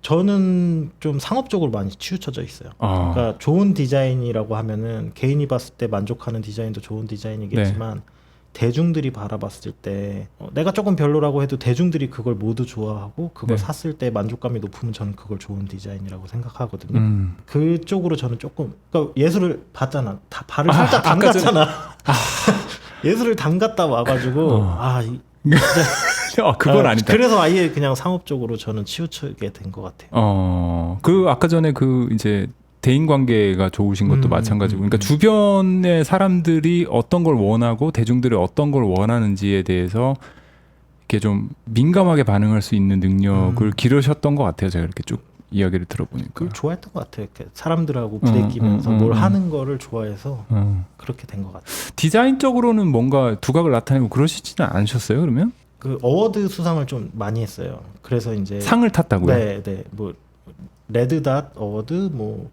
저는 좀 상업적으로 많이 치우쳐져 있어요. 그러니까 좋은 디자인이라고 하면은 개인이 봤을 때 만족하는 디자인도 좋은 디자인이겠지만 대중들이 바라봤을 때 내가 조금 별로라고 해도 대중들이 그걸 모두 좋아하고 그걸 샀을 때 만족감이 높으면 저는 그걸 좋은 디자인이라고 생각하거든요. 그쪽으로 저는 조금 그러니까 예술을 봤잖아. 다 발을 살짝 담갔잖아. 예술을 담갔다 와가지고 그건 아니다. 그래서 아예 그냥 상업적으로 저는 치우치게 된 것 같아요. 그 아까 전에 그 이제 대인 관계가 좋으신 것도 마찬가지고, 그러니까 주변의 사람들이 어떤 걸 원하고 대중들이 어떤 걸 원하는지에 대해서 이렇게 좀 민감하게 반응할 수 있는 능력을 기르셨던 것 같아요. 제가 이렇게 쭉 이야기를 들어보니까. 그걸 좋아했던 것 같아요. 이렇게 사람들하고 부대끼면서 뭘 하는 거를 좋아해서 그렇게 된 것 같아요. 디자인적으로는 뭔가 두각을 나타내고 그러시지는 않으셨어요? 그러면? 그 어워드 수상을 좀 많이 했어요. 그래서 이제 상을 탔다고요? 네. 뭐 레드닷 어워드, 뭐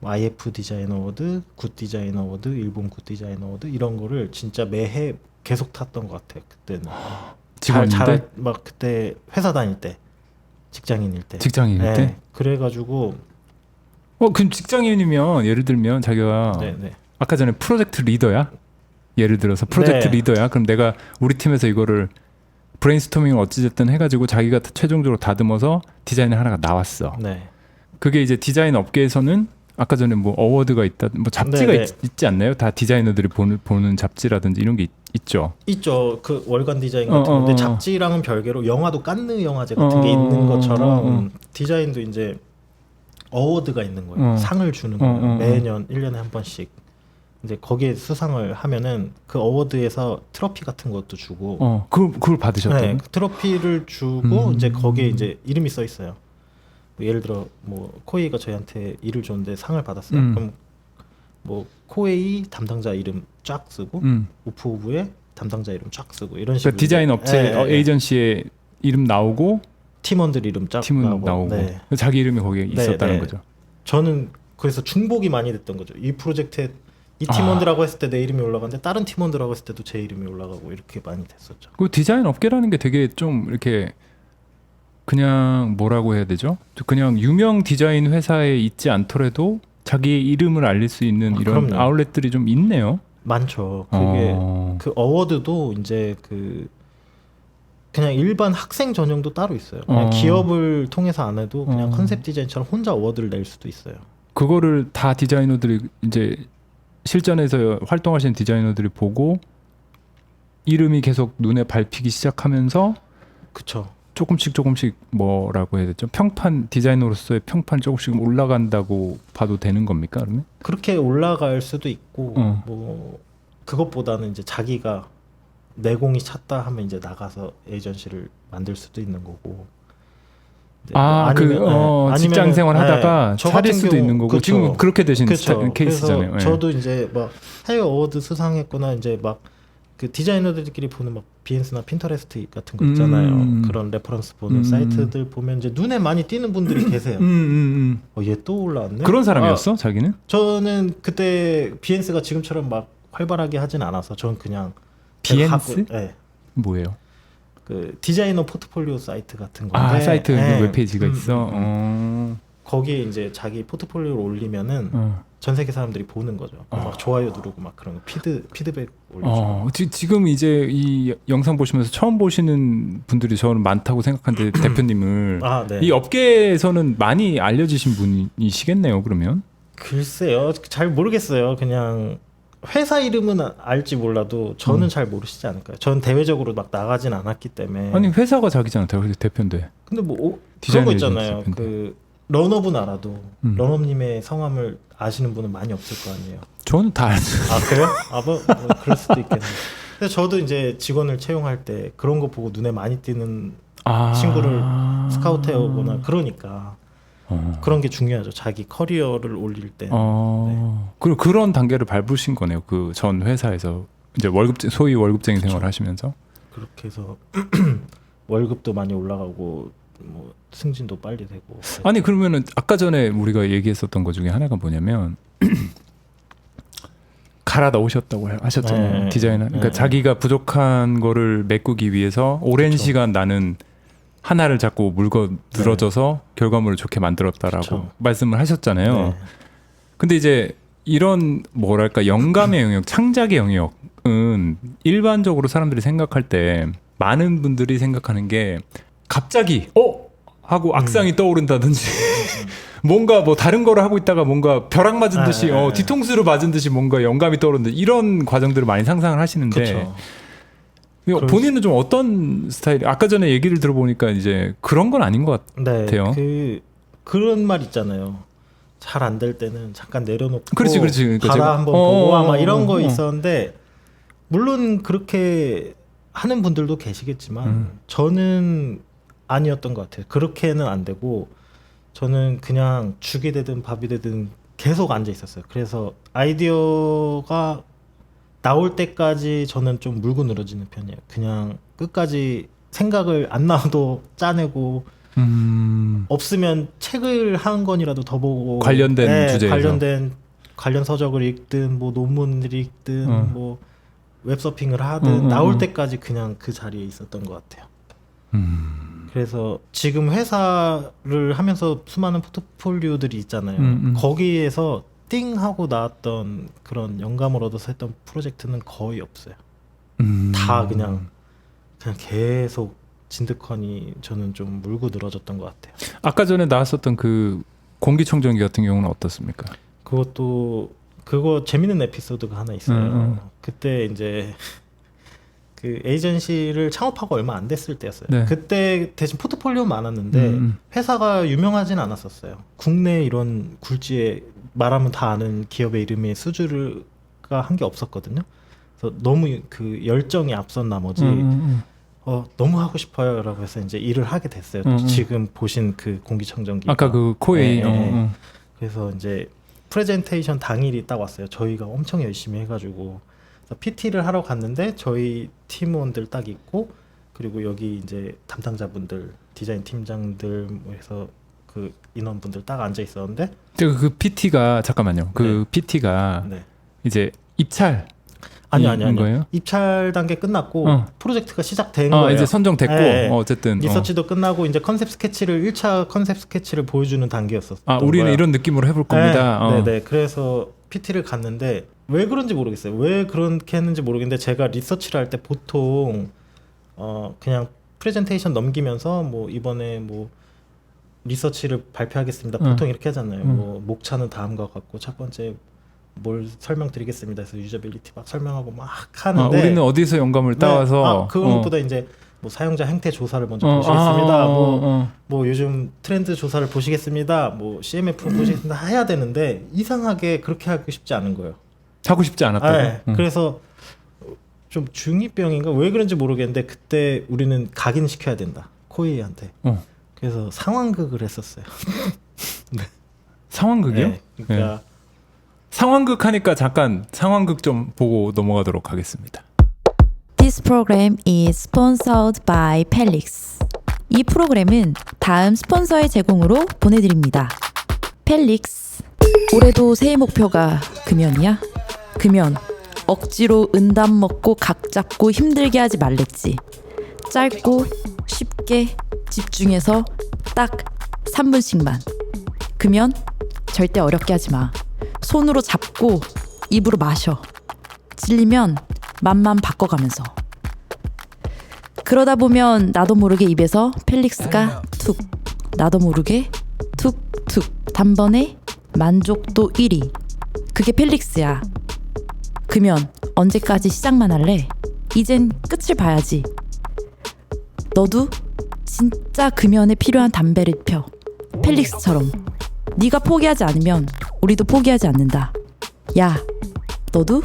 IF 디자인 어워드, 굿 디자인 어워드, 일본 굿 디자인 어워드 이런 거를 진짜 매해 계속 탔던 것 같아요. 그때는 직원인데 막 그때 회사 다닐 때 직장인일 때 때 그래가지고 그럼 직장인이면 예를 들면 자기가 아까 전에 프로젝트 리더야? 예를 들어서 프로젝트 리더야? 그럼 내가 우리 팀에서 이거를 브레인스토밍을 어찌됐든 해가지고 자기가 최종적으로 다듬어서 디자인 하나가 나왔어. 그게 이제 디자인 업계에서는 아까 전에 뭐 어워드가 있다, 뭐 잡지가 있지 않나요? 다 디자이너들이 보는 잡지라든지 이런 게 있죠. 있죠. 그 월간 디자인 같은 건데 잡지랑은 별개로 영화도 깐느 영화제 같은 게 있는 것처럼 디자인도 이제 어워드가 있는 거예요. 상을 주는 거예요. 매년 1년에 한 번씩. 이제 거기에 수상을 하면은 그 어워드에서 트로피 같은 것도 주고 그걸 받으셨다고? 네, 그 트로피를 주고 이제 거기에 이제 이름이 써 있어요. 뭐 예를 들어 뭐 코웨이가 저희한테 일을 줬는데 상을 받았어요. 그럼 뭐 코웨이 담당자 이름 쫙 쓰고 오프 오브의 담당자 이름 쫙 쓰고 이런 식으로 그러니까 디자인 업체 에이전시의 이름 나오고 팀원들 이름 쫙 나오고 네. 자기 이름이 거기에 있었다는 거죠. 저는 그래서 중복이 많이 됐던 거죠. 이 프로젝트에 이 팀원들하고 했을 때 내 이름이 올라가는데 다른 팀원들하고 했을 때도 제 이름이 올라가고 이렇게 많이 됐었죠. 그 디자인 업계라는 게 되게 좀 이렇게 그냥 뭐라고 해야 되죠? 그냥 유명 디자인 회사에 있지 않더라도 자기의 이름을 알릴 수 있는 이런 그럼요. 아울렛들이 좀 있네요. 많죠. 그게 그 어워드도 이제 그 그냥 일반 학생 전용도 따로 있어요. 그냥 기업을 통해서 안 해도 그냥 컨셉 디자인처럼 혼자 어워드를 낼 수도 있어요. 그거를 다 디자이너들이 이제 실전에서 활동하시는 디자이너들이 보고 이름이 계속 눈에 밟히기 시작하면서 그쵸. 조금씩 뭐라고 해야 되죠? 평판 디자이너로서의 평판이 조금씩 올라간다고 봐도 되는 겁니까? 그러면? 그렇게 올라갈 수도 있고 뭐 그것보다는 이제 자기가 내공이 찼다 하면 이제 나가서 에이전시를 만들 수도 있는 거고. 아니면 직장 생활 하다가 저 차릴 같은 수도 경우, 있는 거고 그쵸. 지금 그렇게 되신 그쵸. 케이스잖아요. 그래서 저도 이제 막 해외 어워드 수상했거나 이제 막 그 디자이너들끼리 보는 막 비엔스나 핀터레스트 같은 거 있잖아요. 그런 레퍼런스 보는 사이트들 보면 이제 눈에 많이 띄는 분들이 계세요. 얘 또 올라왔네. 그런 사람이었어, 자기는? 저는 그때 비엔스가 지금처럼 막 활발하게 하진 않아서 저는 그냥 비엔스? 네. 뭐예요? 그 디자이너 포트폴리오 사이트 같은 건데 사이트 웹페이지가 있어. 거기에 이제 자기 포트폴리오를 올리면은 전 세계 사람들이 보는 거죠. 막 좋아요 누르고 막 그런 거 피드백 올려주고. 지금 이제 이 영상 보시면서 처음 보시는 분들이 저는 많다고 생각하는데 대표님을 네. 이 업계에서는 많이 알려지신 분이시겠네요. 그러면 글쎄요, 잘 모르겠어요. 그냥 회사 이름은 알지 몰라도 저는 잘 모르시지 않을까요? 전 대외적으로 막 나가진 않았기 때문에. 아니 회사가 자기잖아, 대표인데. 근데 뭐 그런 거 있잖아요. 그 런업은 알아도 런업님의 성함을 아시는 분은 많이 없을 거 아니에요. 저는 다 알죠. 그래요? 뭐 그럴 수도 있겠네요. 근데 저도 이제 직원을 채용할 때 그런 거 보고 눈에 많이 띄는 친구를 스카우트해오거나 그러니까 그런 게 중요하죠. 자기 커리어를 올릴 때. 그리고 그런 단계를 밟으신 거네요. 그 전 회사에서 이제 소위 월급쟁이 생활을 하시면서. 그렇게 해서 월급도 많이 올라가고 뭐 승진도 빨리 되고. 아니 그러면은 아까 전에 우리가 얘기했었던 것 중에 하나가 뭐냐면 갈아 넣으셨다고 하셨잖아요. 디자이너. 그러니까 자기가 부족한 거를 메꾸기 위해서 오랜 시간 나는 하나를 자꾸 물고 늘어져서 결과물을 좋게 만들었다라고 말씀을 하셨잖아요. 근데 이제 이런 뭐랄까 영감의 영역, 창작의 영역은 일반적으로 사람들이 생각할 때 많은 분들이 생각하는 게 갑자기 하고 악상이 떠오른다든지 뭔가 뭐 다른 거를 하고 있다가 뭔가 벼락 맞은 듯이 뒤통수를 맞은 듯이 뭔가 영감이 떠오르는 이런 과정들을 많이 상상을 하시는데 본인은 좀 어떤 스타일? 아까 전에 얘기를 들어보니까 이제 그런 건 아닌 것 같아요. 그런 말 있잖아요. 잘 안 될 때는 잠깐 내려놓고 그렇지. 그러니까 바다 한번 보고 아마 이런 거 있었는데 물론 그렇게 하는 분들도 계시겠지만 저는 아니었던 것 같아요. 그렇게는 안 되고 저는 그냥 죽이 되든 밥이 되든 계속 앉아 있었어요. 그래서 아이디어가 나올 때까지 저는 좀 물고 늘어지는 편이에요. 그냥 끝까지 생각을 안 나와도 짜내고 없으면 책을 한 권이라도 더 보고 관련된 주제에서 관련 서적을 읽든 뭐 논문을 읽든 뭐 웹서핑을 하든 나올 때까지 그냥 그 자리에 있었던 것 같아요. 그래서 지금 회사를 하면서 수많은 포트폴리오들이 있잖아요. 거기에서 띵 하고 나왔던 그런 영감을 얻어서 했던 프로젝트는 거의 없어요. 다 그냥 계속 진득하니 저는 좀 물고 늘어졌던 것 같아요. 아까 전에 나왔었던 그 공기청정기 같은 경우는 어떻습니까? 그거 재밌는 에피소드가 하나 있어요. 그때 이제 그 에이전시를 창업하고 얼마 안 됐을 때였어요. 네. 그때 대신 포트폴리오 많았는데 회사가 유명하진 않았었어요. 국내 이런 굴지에 말하면 다 아는 기업의 이름의 수주가 프로젝트가 한 게 없었거든요. 그래서 너무 그 열정이 앞선 나머지 너무 하고 싶어요라고 해서 이제 일을 하게 됐어요. 지금 보신 그 공기청정기 아까 그 코웨이 그래서 이제 프레젠테이션 당일이 딱 왔어요. 저희가 엄청 열심히 해가지고 PT를 하러 갔는데 저희 팀원들 딱 있고 그리고 여기 이제 담당자분들 디자인 팀장들 뭐 해서 그 인원분들 딱 앉아 있었는데 제가 그 PT가 잠깐만요. 그 PT가 이제 입찰 아니요. 거예요? 입찰 단계 끝났고 프로젝트가 시작된 거예요. 이제 선정됐고 어쨌든 리서치도 끝나고 이제 컨셉 스케치를 1차 컨셉 스케치를 보여주는 단계였었어요. 우리는 이런 느낌으로 해볼 겁니다. 네. 그래서 PT를 갔는데 왜 그런지 모르겠어요. 왜 그렇게 했는지 모르겠는데 제가 리서치를 할 때 보통 그냥 프레젠테이션 넘기면서 뭐 이번에 뭐 리서치를 발표하겠습니다. 보통 이렇게 하잖아요. 뭐 목차는 다음과 같고 첫 번째 뭘 설명드리겠습니다. 그래서 유저빌리티 막 설명하고 막 하는데 우리는 어디서 영감을 따와서 그것보다 이제 뭐 사용자 행태 조사를 먼저 보시겠습니다. 뭐 요즘 트렌드 조사를 보시겠습니다. 뭐 CMF 보시겠습니다. 해야 되는데 이상하게 그렇게 하고 싶지 않은 거예요. 하고 싶지 않았다고. 그래서 좀 중2병인가 왜 그런지 모르겠는데 그때 우리는 각인시켜야 된다. 코이한테. 그래서 상황극을 했었어요. 네. 상황극이요? 네, 그러니까 상황극 하니까 잠깐 상황극 좀 보고 넘어가도록 하겠습니다. This program is sponsored by Pelix. 이 프로그램은 다음 스폰서의 제공으로 보내드립니다. Pelix. 올해도 새해 목표가 금연이야? 금연. 억지로 은담 먹고 각 잡고 힘들게 하지 말랬지. 짧고 쉽게 집중해서 딱 3분씩만. 금연 절대 어렵게 하지 마. 손으로 잡고 입으로 마셔. 질리면 맛만 바꿔가면서. 그러다 보면 나도 모르게 입에서 펠릭스가 툭, 나도 모르게 툭툭 단번에 만족도 1위. 그게 펠릭스야. 금연 언제까지 시작만 할래? 이젠 끝을 봐야지. 너도 진짜 금연에 필요한 담배를 펴. 펠릭스처럼. 네가 포기하지 않으면 우리도 포기하지 않는다. 야, 너도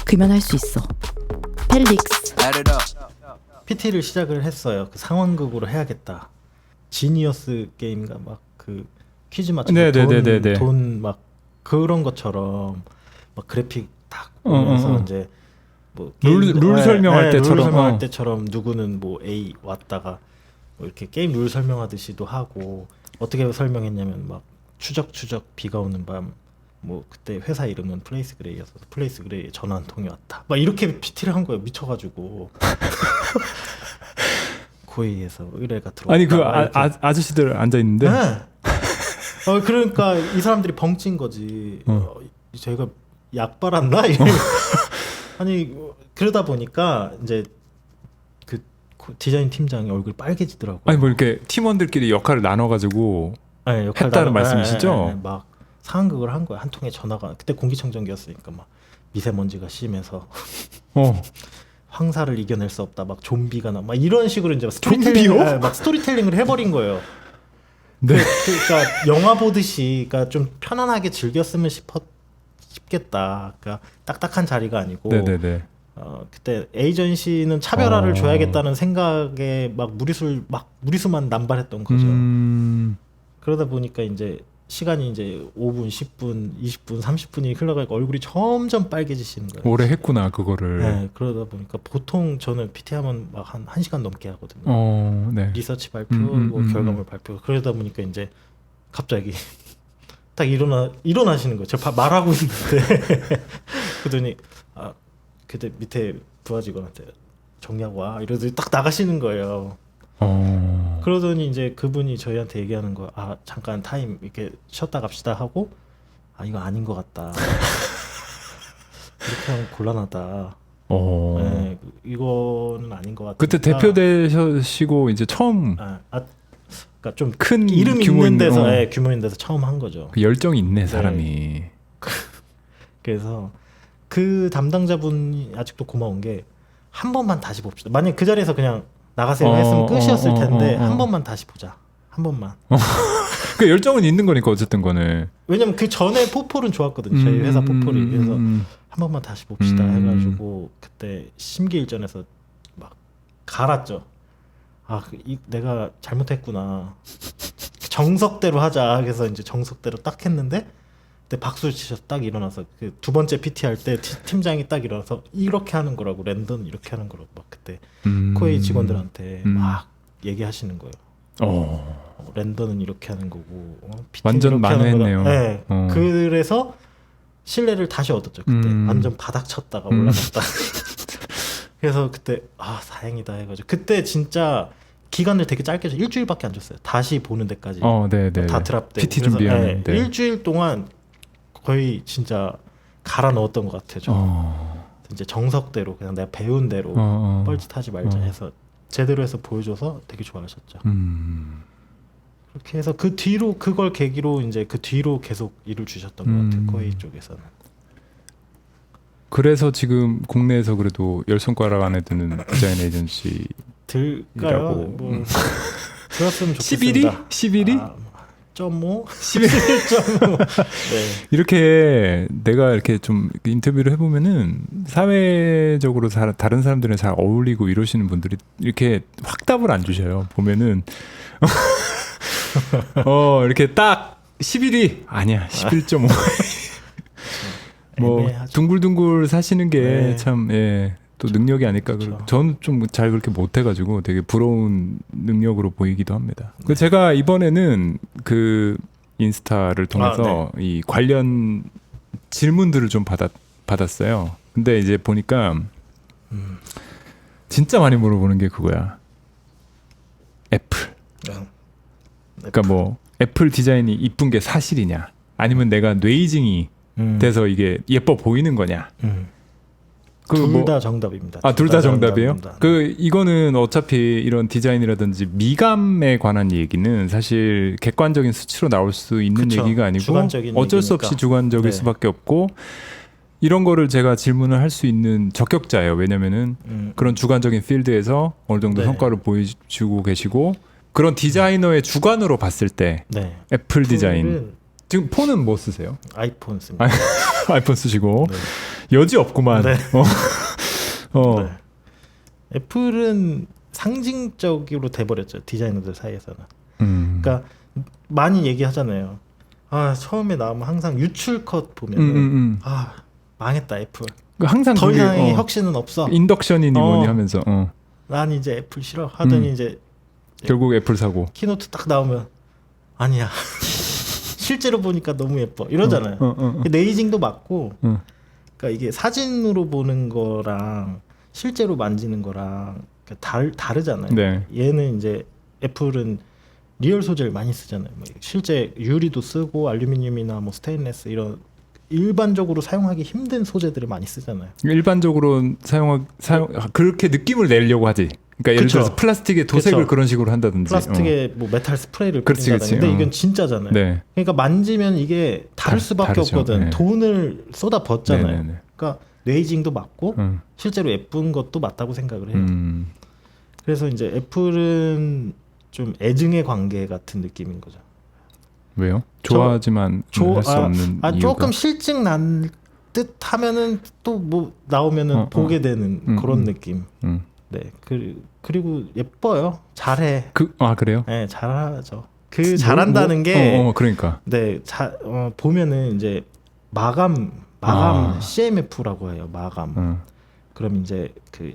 금연할 수 있어. 펠릭스. PT를 시작을 했어요. 그 상황극으로 해야겠다. 지니어스 게임인가 막 그 퀴즈 맞춰서 돈 막 그런 것처럼 막 그래픽 딱 보면서 이제 뭐 룰 설명할 때처럼 룰 설명할 때처럼 누구는 뭐 A 왔다가 뭐 이렇게 게임 룰 설명하듯이도 하고 어떻게 설명했냐면 막 추적 비가 오는 밤 뭐 그때 회사 이름은 플레이스 그레이였어서 플레이스 그레이에 전화 한 통이 왔다. 막 이렇게 PT를 한 거예요. 미쳐가지고. 고의에서 의뢰가 들어왔다. 아니 그 아저씨들 앉아 있는데. 네. 그러니까 이 사람들이 벙찐 거지. 저희가 약 빨았나? 아니 그러다 보니까 이제 그 디자인 팀장이 얼굴 빨개지더라고. 아니 뭐 이렇게 팀원들끼리 역할을 나눠가지고 했다는 말씀이시죠? 막 상황극을 한 거야. 한 통의 전화가 그때 공기청정기였으니까 막 미세먼지가 심해서 황사를 이겨낼 수 없다. 막 좀비가 막 이런 식으로 이제 스토리텔링을 해버린 거예요. 네. 그러니까 영화 보듯이, 그러니까 좀 편안하게 즐겼으면 싶겠다. 그러니까 딱딱한 자리가 아니고. 네네네. 그때 에이전시는 차별화를 줘야겠다는 생각에 막 무리수만 남발했던 거죠. 그러다 보니까 이제 시간이 이제 5분, 10분, 20분, 30분이 흘러가니까 얼굴이 점점 빨개지시는 거예요. 오래 했구나 그거를. 네, 그러다 보니까 보통 저는 PT 하면 막 한 1시간 넘게 하거든요. 네. 리서치 발표, 뭐 결과물 발표. 그러다 보니까 이제 갑자기 딱 일어나시는 거예요. 제가 말하고 있는데 그러더니 그때 밑에 부하 직원한테 정리하고 와 이러더니 딱 나가시는 거예요. 그러더니 이제 그분이 저희한테 얘기하는 거, 잠깐 타임 이렇게 쉬었다 갑시다 하고, 이거 아닌 것 같다. 이렇게 하면 곤란하다. 네, 이거는 아닌 것 같다. 그때 대표 되시고 이제 처음. 그러니까 좀 큰 이름 규모 있는 데서, 규모 있는 데서 처음 한 거죠. 그 열정이 있네 사람이. 네. 그래서 그 담당자분이 아직도 고마운 게 한 번만 다시 봅시다. 만약 그 자리에서 그냥 나가세요 했으면 끝이었을 텐데 한 번만 다시 보자. 한 번만. 그 열정은 있는 거니까 어쨌든 간에. 왜냐면 그 전에 포폴은 좋았거든요. 저희 회사 포폴이. 그래서 한 번만 다시 봅시다 해가지고 그때 심기일전에서 막 갈았죠. 내가 잘못했구나. 정석대로 하자. 그래서 이제 정석대로 딱 했는데 그때 박수 치셔서 딱 일어나서 그 두 번째 PT 할 때 팀장이 딱 일어나서 이렇게 하는 거라고 랜덤 이렇게 하는 거라고 막 그때 코웨이 직원들한테 막 얘기하시는 거예요. 랜더는 이렇게 하는 거고 완전 만회했네요. 네. 그래서 신뢰를 다시 얻었죠. 그때 완전 바닥 쳤다가 올라갔다. 그래서 그때 다행이다 해가지고 그때 진짜 기간을 되게 짧게 줘. 일주일밖에 안 줬어요. 다시 보는 데까지. 다 드랍되고. PT 준비하는. 네. 일주일 동안 거의 진짜 갈아 넣었던 것 같아요. 이제 정석대로 그냥 내가 배운 대로 뻘짓하지 말자 해서 제대로 해서 보여줘서 되게 좋아하셨죠. 그렇게 해서 그 뒤로 그걸 계기로 이제 그 뒤로 계속 일을 주셨던 것 같아요. 코웨이 쪽에서는. 그래서 지금 국내에서 그래도 10손가락 안에 드는 디자인 에이전시 들까요? 뭐 들었으면 좋겠습니다. 11위? 0.5? 11.5. 네. 이렇게 내가 이렇게 좀 인터뷰를 해보면은 사회적으로 다른 사람들이랑 잘 어울리고 이러시는 분들이 이렇게 확답을 안 주셔요. 보면은 이렇게 딱 11위 아니야 11.5. 뭐 애매하죠. 둥글둥글 사시는 게 네. 참 또 능력이 아닐까. 그렇죠. 저는 좀 잘 그렇게 못해가지고 되게 부러운 능력으로 보이기도 합니다. 그 제가 이번에는 그 인스타를 통해서 이 관련 질문들을 좀 받았어요. 근데 이제 보니까 진짜 많이 물어보는 게 그거야. 애플. 그러니까 뭐 애플 디자인이 이쁜 게 사실이냐? 아니면 내가 뇌이징이 돼서 이게 예뻐 보이는 거냐? 둘 다 정답입니다. 둘 다 정답이에요? 이거는 어차피 이런 디자인이라든지 미감에 관한 얘기는 사실 객관적인 수치로 나올 수 있는 얘기가 아니고 어쩔 수 없이 주관적일 수밖에 없고 이런 거를 제가 질문을 할 수 있는 적격자예요. 왜냐면은 그런 주관적인 필드에서 어느 정도 성과를 보여주고 계시고 그런 디자이너의 주관으로 봤을 때 애플 디자인 지금 폰은 뭐 쓰세요? 아이폰 씁니다. 아이폰 쓰시고 여지 없구만. 네. 애플은 상징적으로 돼버렸죠. 디자이너들 사이에서는. 그러니까 많이 얘기하잖아요. 처음에 나오면 항상 유출컷 보면은 망했다 애플. 항상 더 이상의 혁신은 없어. 인덕션이니 뭐니 하면서 난 이제 애플 싫어 하더니 이제 결국 애플 사고 키노트 딱 나오면 아니야. 실제로 보니까 너무 예뻐 이러잖아요. 네이징도 맞고 그러니까 이게 사진으로 보는 거랑 실제로 만지는 거랑 다르잖아요. 네. 얘는 이제 애플은 리얼 소재를 많이 쓰잖아요. 뭐 실제 유리도 쓰고 알루미늄이나 뭐 스테인레스 이런 일반적으로 사용하기 힘든 소재들을 많이 쓰잖아요. 일반적으로 그렇게 느낌을 내려고 하지. 그러니까 예를 들어서 플라스틱에 도색을 그런 식으로 한다든지 플라스틱에 뭐 메탈 스프레이를 뿌린다든지 근데 이건 진짜잖아요. 네. 그러니까 만지면 이게 다를 수밖에 다르죠. 없거든. 네. 돈을 쏟아 붓잖아요. 네네네. 그러니까 레이징도 맞고 실제로 예쁜 것도 맞다고 생각을 해요. 그래서 이제 애플은 좀 애증의 관계 같은 느낌인 거죠. 왜요? 좋아하지만 할 수 없는 이유가? 조금 실증 난 듯 하면은 또 뭐 나오면은 보게 되는 그런 느낌. 네. 그리고 예뻐요. 잘해. 그래요? 네, 잘하죠. 잘한다는 게 그러니까. 네, 보면은 이제 마감 CMF라고 해요. 마감. 그럼 이제 그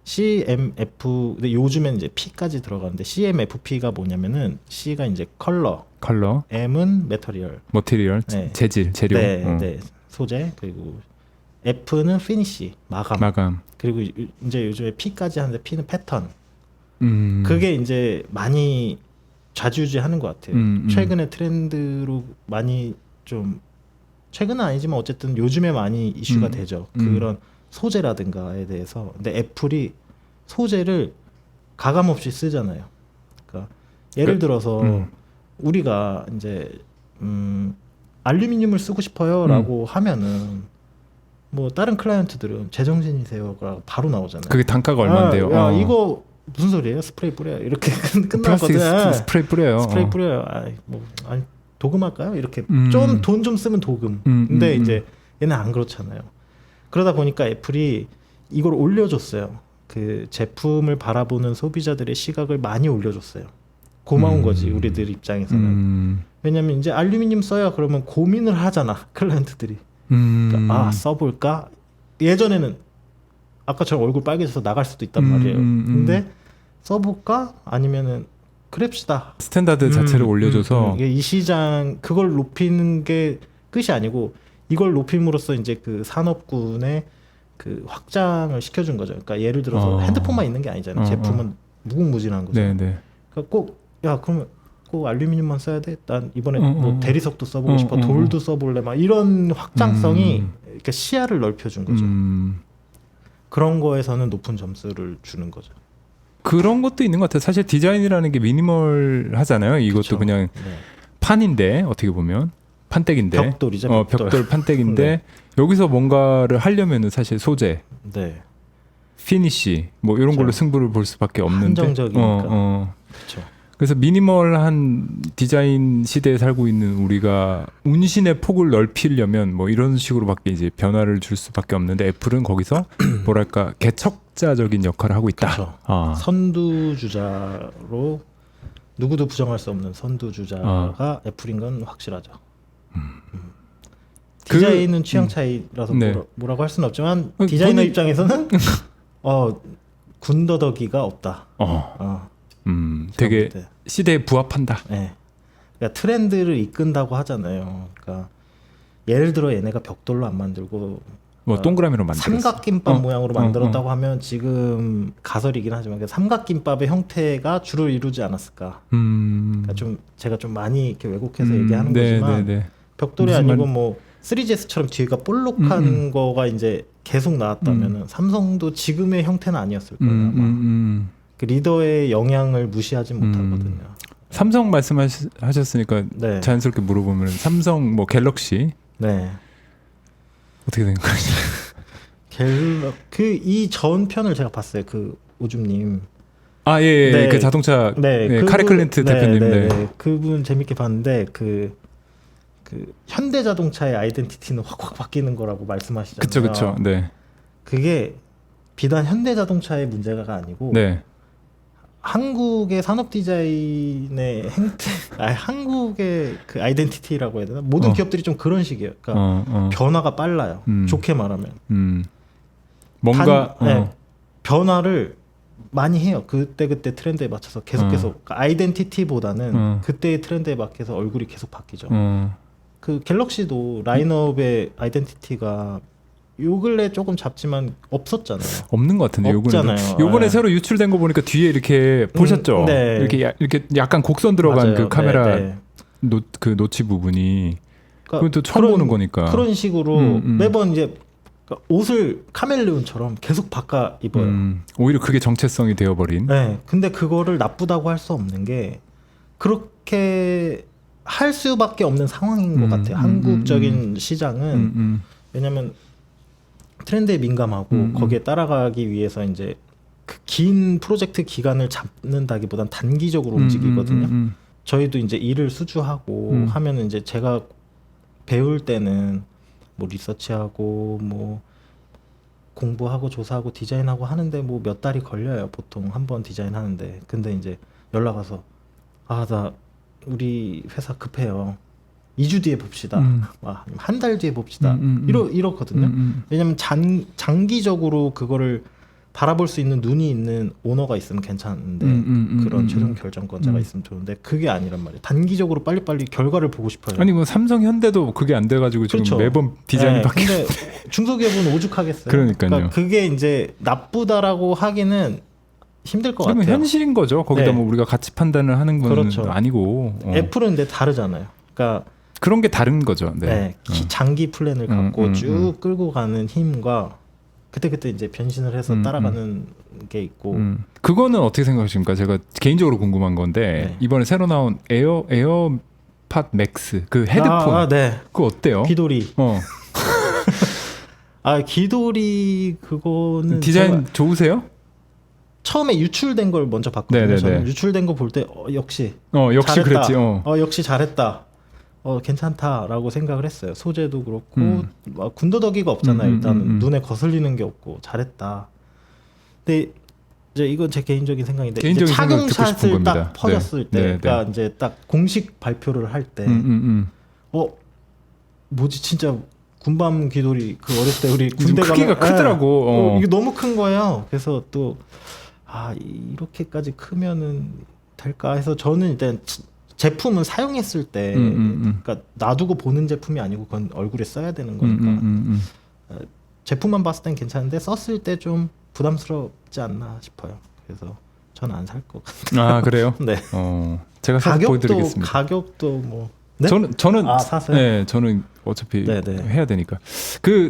CMF 근데 요즘엔 이제 P까지 들어가는데 CMFP가 뭐냐면은 C가 이제 컬러, M은 매터리얼, 재질, 재료, 네, 소재 그리고 F는 피니시, 마감. 그리고 이제 요즘에 P까지 하는데 P는 패턴. 그게 이제 많이 좌지우지하는 것 같아요. 최근에 트렌드로 많이 좀 최근은 아니지만 어쨌든 요즘에 많이 이슈가 되죠. 그런 소재라든가에 대해서. 근데 애플이 소재를 가감 없이 쓰잖아요. 그러니까 예를 들어서 우리가 이제 알루미늄을 쓰고 싶어요라고 하면은 뭐 다른 클라이언트들은 제정신이세요라고 바로 나오잖아요. 그게 단가가 얼마인데요? 야, 이거 무슨 소리예요? 스프레이 뿌려요. 이렇게 끝났거든. 플라스틱 스프레이 뿌려요. 스프레이 뿌려요. 아니 도금할까요? 이렇게 좀 돈 좀 쓰면 도금. 근데 이제 얘는 안 그렇잖아요. 그러다 보니까 애플이 이걸 올려줬어요. 그 제품을 바라보는 소비자들의 시각을 많이 올려줬어요. 고마운 거지 우리들 입장에서는. 왜냐면 이제 알루미늄 써요. 그러면 고민을 하잖아 클라이언트들이. 그러니까 써볼까? 예전에는 아까처럼 얼굴 빨개져서 나갈 수도 있단 말이에요. 근데 써볼까? 아니면은 그랩시다. 스탠다드 자체를 올려줘서 이 시장 그걸 높이는 게 끝이 아니고 이걸 높임으로써 이제 그 산업군의 그 확장을 시켜준 거죠. 그러니까 예를 들어서 핸드폰만 있는 게 아니잖아요. 제품은 무궁무진한 거죠. 네네. 그러니까 그러면 꼭 알루미늄만 써야 돼? 난 이번에 뭐 대리석도 써보고 싶어. 돌도 써볼래. 막 이런 확장성이 이렇게 시야를 넓혀준 거죠. 그런 거에서는 높은 점수를 주는 거죠. 그런 것도 있는 것 같아요. 사실 디자인이라는 게 미니멀 하잖아요. 이것도 그쵸. 그냥 판인데 어떻게 보면 판때기인데 벽돌이죠. 벽돌 판때기인데 네. 여기서 뭔가를 하려면은 사실 소재, 네. 피니시 뭐 이런 걸로 그쵸. 승부를 볼 수밖에 없는데 한정적이니까. 그렇죠. 그래서 미니멀한 디자인 시대에 살고 있는 우리가 운신의 폭을 넓히려면 뭐 이런 식으로밖에 이제 변화를 줄 수밖에 없는데 애플은 거기서 뭐랄까 개척자적인 역할을 하고 있다. 그렇죠. 선두주자로 누구도 부정할 수 없는 선두주자가 애플인 건 확실하죠. 디자인은 취향 차이라서 네. 뭐라고 할 수는 없지만 디자이너 입장에서는 군더더기가 없다. 되게 시대에 부합한다. 네. 그러니까 트렌드를 이끈다고 하잖아요. 그러니까 예를 들어 얘네가 벽돌로 안 만들고 뭐 동그라미로 만들었어. 삼각김밥 모양으로 만들었다고 하면 지금 가설이긴 하지만 그 삼각김밥의 형태가 주를 이루지 않았을까. 그러니까 좀 제가 좀 많이 이렇게 왜곡해서 얘기하는 거지만 벽돌이 아니고 뭐 3GS처럼 뒤가 볼록한 거가 이제 계속 나왔다면은 삼성도 지금의 형태는 아니었을 거예요. 아마. 그 리더의 영향을 무시하지 못하거든요. 삼성 말씀하셨으니까 자연스럽게 물어보면 삼성 뭐 갤럭시 어떻게 생각하시나요? 이 전 편을 제가 봤어요. 그 오줌님. 그 자동차 카레 클린트 대표님. 그분 재밌게 봤는데 그 현대자동차의 아이덴티티는 확 바뀌는 거라고 말씀하시잖아요. 그렇죠. 네. 그게 비단 현대자동차의 문제가 아니고 한국의 산업 디자인의 한국의 그 아이덴티티라고 해야 되나? 모든 기업들이 좀 그런 식이에요. 그러니까 변화가 빨라요. 좋게 말하면. 뭔가 변화를 많이 해요. 그때 트렌드에 맞춰서 계속 그러니까 아이덴티티보다는 그때의 트렌드에 맞춰서 얼굴이 계속 바뀌죠. 그 갤럭시도 라인업의 아이덴티티가 요 근래 조금 잡지만 없었잖아요. 없는 것 같은데 없잖아요. 요번에 새로 유출된 거 보니까 뒤에 이렇게 보셨죠? 이렇게 약간 곡선 들어간 그 카메라 그 노치 부분이 그것도 처음 보는 거니까 그런 식으로 매번 이제 옷을 카멜레온처럼 계속 바꿔 입어요. 오히려 그게 정체성이 되어버린. 근데 그거를 나쁘다고 할 수 없는 게 그렇게 할 수밖에 없는 상황인 것 같아요. 한국적인 시장은 왜냐하면 트렌드에 민감하고 거기에 따라가기 위해서 이제 그 긴 프로젝트 기간을 잡는다기보단 단기적으로 움직이거든요. 저희도 이제 일을 수주하고 하면 이제 제가 배울 때는 뭐 리서치하고 뭐 공부하고 조사하고 디자인하고 하는데 뭐 몇 달이 걸려요. 보통 한 번 디자인하는데. 근데 이제 연락 와서 나 우리 회사 급해요. 2주 뒤에 봅시다. 한 달 뒤에 봅시다. 이렇거든요. 왜냐면 장기적으로 그거를 바라볼 수 있는 눈이 있는 오너가 있으면 괜찮은데 그런 최종 결정권자가 있으면 좋은데 그게 아니란 말이에요. 단기적으로 빨리빨리 결과를 보고 싶어요. 아니 뭐 삼성 현대도 그게 안 돼가지고 지금 그렇죠. 매번 디자인이 바뀌고. 근데 중소기업은 오죽하겠어요. 그러니까요. 그게 이제 나쁘다라고 하기는 힘들 것 같아요. 현실인 거죠. 거기다 뭐 우리가 가치 판단을 하는 건 그렇죠. 아니고. 애플은 근데 다르잖아요. 그러니까 그런 게 다른 거죠. 장기 플랜을 갖고 쭉 끌고 가는 힘과 그때 이제 변신을 해서 따라가는 게 있고. 그거는 어떻게 생각하십니까? 제가 개인적으로 궁금한 건데 이번에 새로 나온 에어팟 맥스 그 헤드폰 그거 어때요? 귀돌이. 귀돌이 그거는 디자인 좋으세요? 처음에 유출된 걸 먼저 봤거든요. 네네네. 저는 유출된 거 볼 때 역시 역시 잘했다. 그랬지. 역시 잘했다. 괜찮다라고 생각을 했어요. 소재도 그렇고 막 군더더기가 없잖아요. 일단은 눈에 거슬리는 게 없고 잘했다. 근데 이제 이건 제 개인적인 생각인데 이제 착용샷을 딱 퍼졌을 때, 그러니까 이제 딱 공식 발표를 할 때, 뭐지 진짜 군밤 귀돌이 그 어렸을 때 우리 군대 크기가 크더라고. 이게 너무 큰 거예요. 그래서 또 이렇게까지 크면은 될까 해서 저는 일단 제품은 사용했을 때, 그러니까 놔두고 보는 제품이 아니고 그건 얼굴에 써야 되는 거니까 제품만 봤을 땐 괜찮은데 썼을 때 좀 부담스럽지 않나 싶어요. 그래서 저는 안 살 것 같아요. 아 그래요? 네. 제가 사서 보여드리겠습니다. 가격도 뭐. 네? 저는 사세요? 네, 저는 어차피 해야 되니까.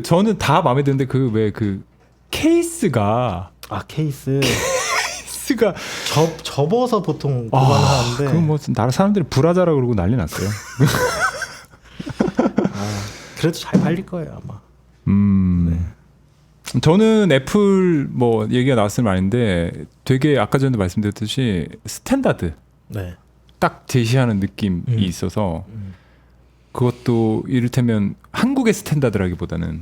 저는 다 마음에 드는데 그 케이스가 케이스가 접어서 보통 보관하는데. 그건 뭐 나라 사람들이 불화자라 그러고 난리 났어요. 그래도 잘 팔릴 거예요 아마. 네. 저는 애플 뭐 얘기가 나왔을 말인데 되게 아까 전에 말씀드렸듯이 스탠다드 딱 제시하는 느낌이 있어서 그것도 이를테면 한국의 스탠다드라기보다는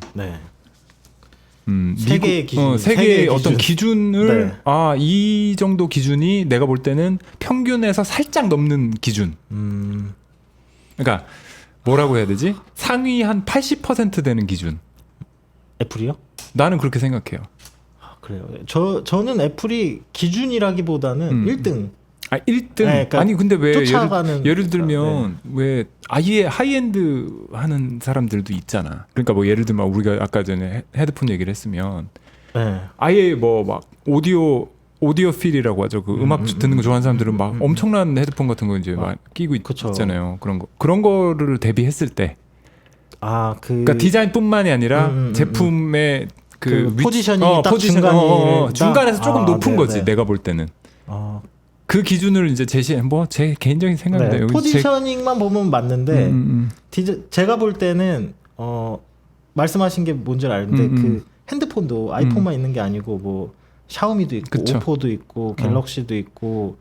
세계의 기준, 세계의 어떤 기준을 이 정도 기준이 내가 볼 때는 평균에서 살짝 넘는 기준. 그러니까 뭐라고 해야 되지? 상위 한 80% 되는 기준. 애플이요? 나는 그렇게 생각해요. 그래요. 저는 애플이 기준이라기보다는 1등. 1등. 그러니까 아니 근데 왜 쫓아가는 예를 들면 왜 아예 하이엔드 하는 사람들도 있잖아. 그러니까 뭐 예를 들면 우리가 아까 전에 헤드폰 얘기를 했으면 아예 뭐 막 오디오 필이라고 하죠. 그 음악 듣는 거 좋아하는 사람들은 막 엄청난 헤드폰 같은 거 이제 막 끼고 있잖아요. 그런 거를 대비했을 때. 그러니까 디자인뿐만이 아니라 제품의 그 포지셔닝이 딱 중간에서 조금 높은 거지. 내가 볼 때는. 그 기준을 이제 제 개인적인 생각인데요. 포지셔닝만 보면 맞는데 제가 볼 때는 말씀하신 게 뭔지 아는데 그 핸드폰도 아이폰만 있는 게 아니고 뭐 샤오미도 있고 오포도 있고 갤럭시도 있고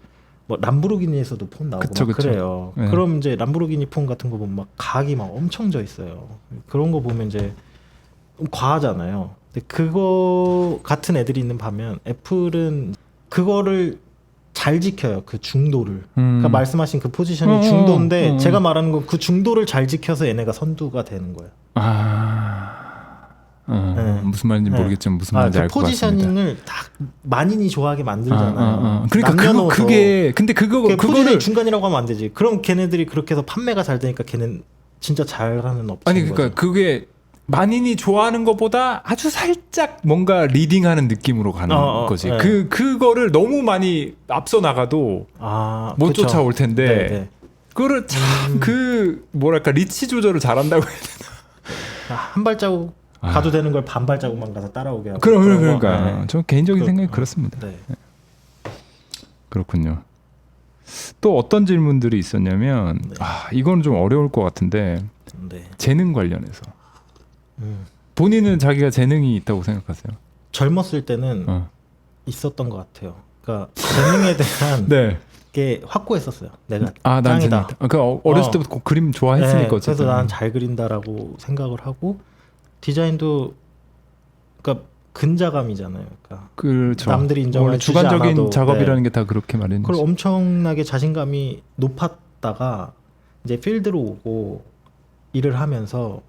뭐 람보르기니에서도 폰 나오고 그래요. 그럼 이제 람보르기니 폰 같은 거 보면 막 각이 막 엄청 져 있어요. 그런 거 보면 이제 과하잖아요. 근데 그거 같은 애들이 있는 반면 애플은 그거를 잘 지켜요. 그 중도를. 그러니까 말씀하신 그 포지션이 중도인데 제가 말하는 건 그 중도를 잘 지켜서 얘네가 선두가 되는 거예요. 무슨 말인지 모르겠지만 무슨 말인지 알 것 같습니다. 포지셔닝을 딱 만인이 좋아하게 만들잖아요. 그러니까 근데 그거를 포지션이 중간이라고 하면 안 되지. 그럼 걔네들이 그렇게 해서 판매가 잘 되니까 걔는 진짜 잘하는 업체인 아니 그러니까 거죠. 그게 만인이 좋아하는 것보다 아주 살짝 뭔가 리딩하는 느낌으로 가는 거지. 그거를 너무 많이 앞서 나가도 못 쫓아올 텐데 그거를 참 뭐랄까 리치 조절을 잘한다고 해야 되나. 한 발자국 가도 되는 걸 반 발자국만 가서 따라오게 하고. 그러니까 저 개인적인 생각이 그렇습니다. 그렇군요. 또 어떤 질문들이 있었냐면 이건 좀 어려울 것 같은데 재능 관련해서 본인은 자기가 재능이 있다고 생각하세요? 젊었을 때는 있었던 것 같아요. 그러니까 재능에 대한 게 확고했었어요. 내가 짱이다. 그러니까 어렸을 때부터 그림 좋아했으니까 어쨌든. 그래서 난 잘 그린다라고 생각을 하고 디자인도 그러니까 근자감이잖아요. 그러니까 그렇죠. 남들이 인정을 원래 주관적인 작업이라는 게 다 그렇게 마련이지. 그걸 엄청나게 자신감이 높았다가 이제 필드로 오고 일을 하면서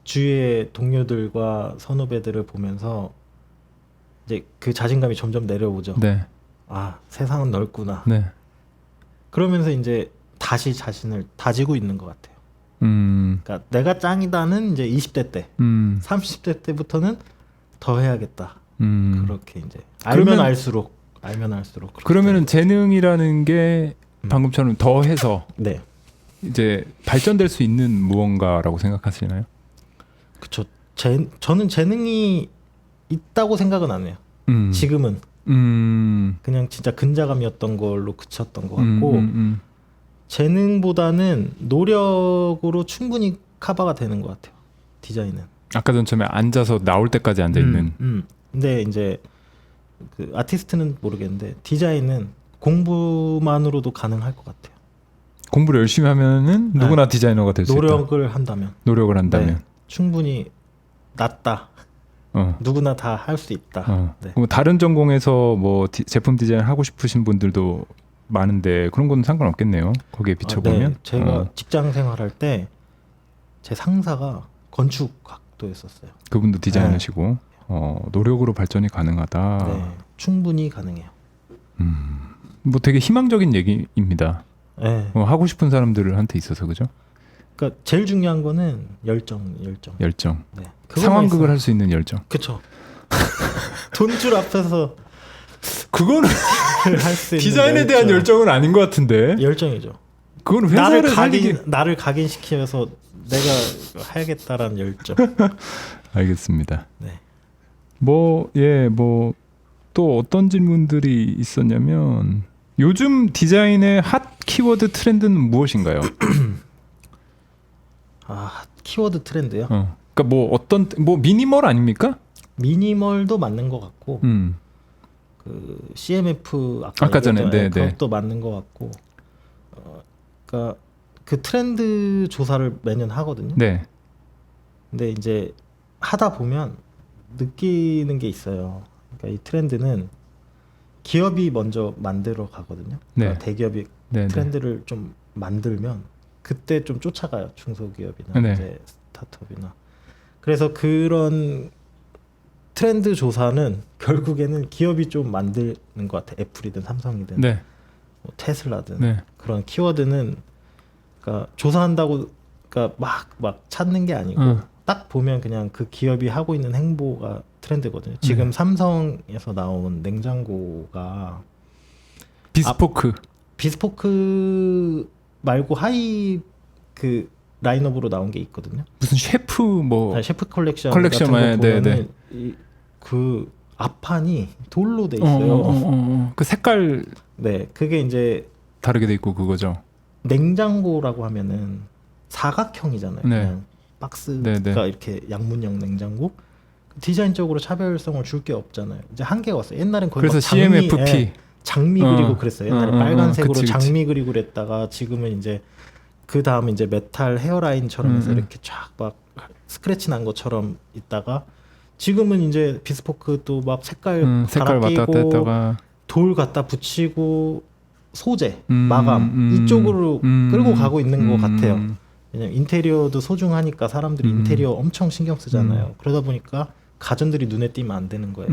주위의 동료들과 선후배들을 보면서 이제 그 자신감이 점점 내려오죠. 세상은 넓구나. 그러면서 이제 다시 자신을 다지고 있는 것 같아요. 그러니까 내가 짱이다는 이제 20대 때, 30대 때부터는 더 해야겠다. 그렇게 이제 알면 알수록. 그러면은 재능이라는 게 방금처럼 더 해서 이제 발전될 수 있는 무언가라고 생각하시나요? 그렇죠. 저는 재능이 있다고 생각은 안 해요. 지금은 그냥 진짜 근자감이었던 걸로 그쳤던 것 같고 재능보다는 노력으로 충분히 커버가 되는 것 같아요. 디자인은. 아까 전처럼 앉아서 나올 때까지 앉아 있는. 근데 이제 그 아티스트는 모르겠는데 디자인은 공부만으로도 가능할 것 같아요. 공부를 열심히 하면은 누구나 디자이너가 될 수 있다. 노력을 한다면. 노력을 한다면. 네, 충분히 낫다. 누구나 다 할 수 있다. 네. 그럼 다른 전공에서 뭐 제품 디자인 하고 싶으신 분들도 많은데 그런 건 상관없겠네요. 거기에 비춰보면. 네, 제가 직장 생활할 때 제 상사가 건축학도였었어요. 그분도 디자이너시고 노력으로 발전이 가능하다. 네, 충분히 가능해요. 뭐 되게 희망적인 얘기입니다. 네. 하고 싶은 사람들한테 있어서 그죠? 그러니까 제일 중요한 거는 열정. 네. 상황극을 할 수 있는 열정. 그렇죠. 돈줄 앞에서 그거는 할 수 있는 디자인에 대한 열정은 아닌 것 같은데. 열정이죠. 그건 회사를 살리기. 나를 각인시키면서 내가 해야겠다라는 열정. 알겠습니다. 네. 뭐 또 어떤 질문들이 있었냐면 요즘 디자인의 핫 키워드 트렌드는 무엇인가요? 키워드 트렌드요? 그러니까 뭐 미니멀 아닙니까? 미니멀도 맞는 것 같고, 그 CMF 아까 전에 그것도 맞는 것 같고, 그러니까 그 트렌드 조사를 매년 하거든요. 네. 근데 이제 하다 보면 느끼는 게 있어요. 그러니까 이 트렌드는 기업이 먼저 만들어 가거든요. 그러니까 대기업이 트렌드를 좀 만들면 그때 좀 쫓아가요. 중소기업이나 이제 스타트업이나. 그래서 그런 트렌드 조사는 결국에는 기업이 좀 만드는 것 같아요. 애플이든 삼성이든 뭐 테슬라든 그런 키워드는 그러니까 조사한다고 그러니까 막 찾는 게 아니고 딱 보면 그냥 그 기업이 하고 있는 행보가 트렌드거든요. 지금 삼성에서 나온 냉장고가 비스포크 말고 하이 그 라인업으로 나온 게 있거든요. 무슨 셰프 셰프 컬렉션 같은 거 보면은 그 앞판이 돌로 돼 있어요. 그 색깔 그게 이제 다르게 돼 있고 그거죠. 냉장고라고 하면은 사각형이잖아요. 그냥 박스가 이렇게 양문형 냉장고. 디자인적으로 차별성을 줄 게 없잖아요. 이제 한계가 왔어요. 옛날엔 거의 그래서 CMFP 장미 그리고 그랬어요. 옛날에 빨간색으로 그치. 장미 그리고 그랬다가 지금은 이제 그 다음 이제 메탈 헤어라인처럼 해서 이렇게 쫙 막 스크래치 난 것처럼 있다가 지금은 이제 비스포크 또 막 색깔 왔다 갔다 했다가 돌 갖다 붙이고 소재, 마감 이쪽으로 끌고 가고 있는 것 같아요. 왜냐면 인테리어도 소중하니까 사람들이 인테리어 엄청 신경 쓰잖아요. 그러다 보니까 가전들이 눈에 띄면 안 되는 거예요.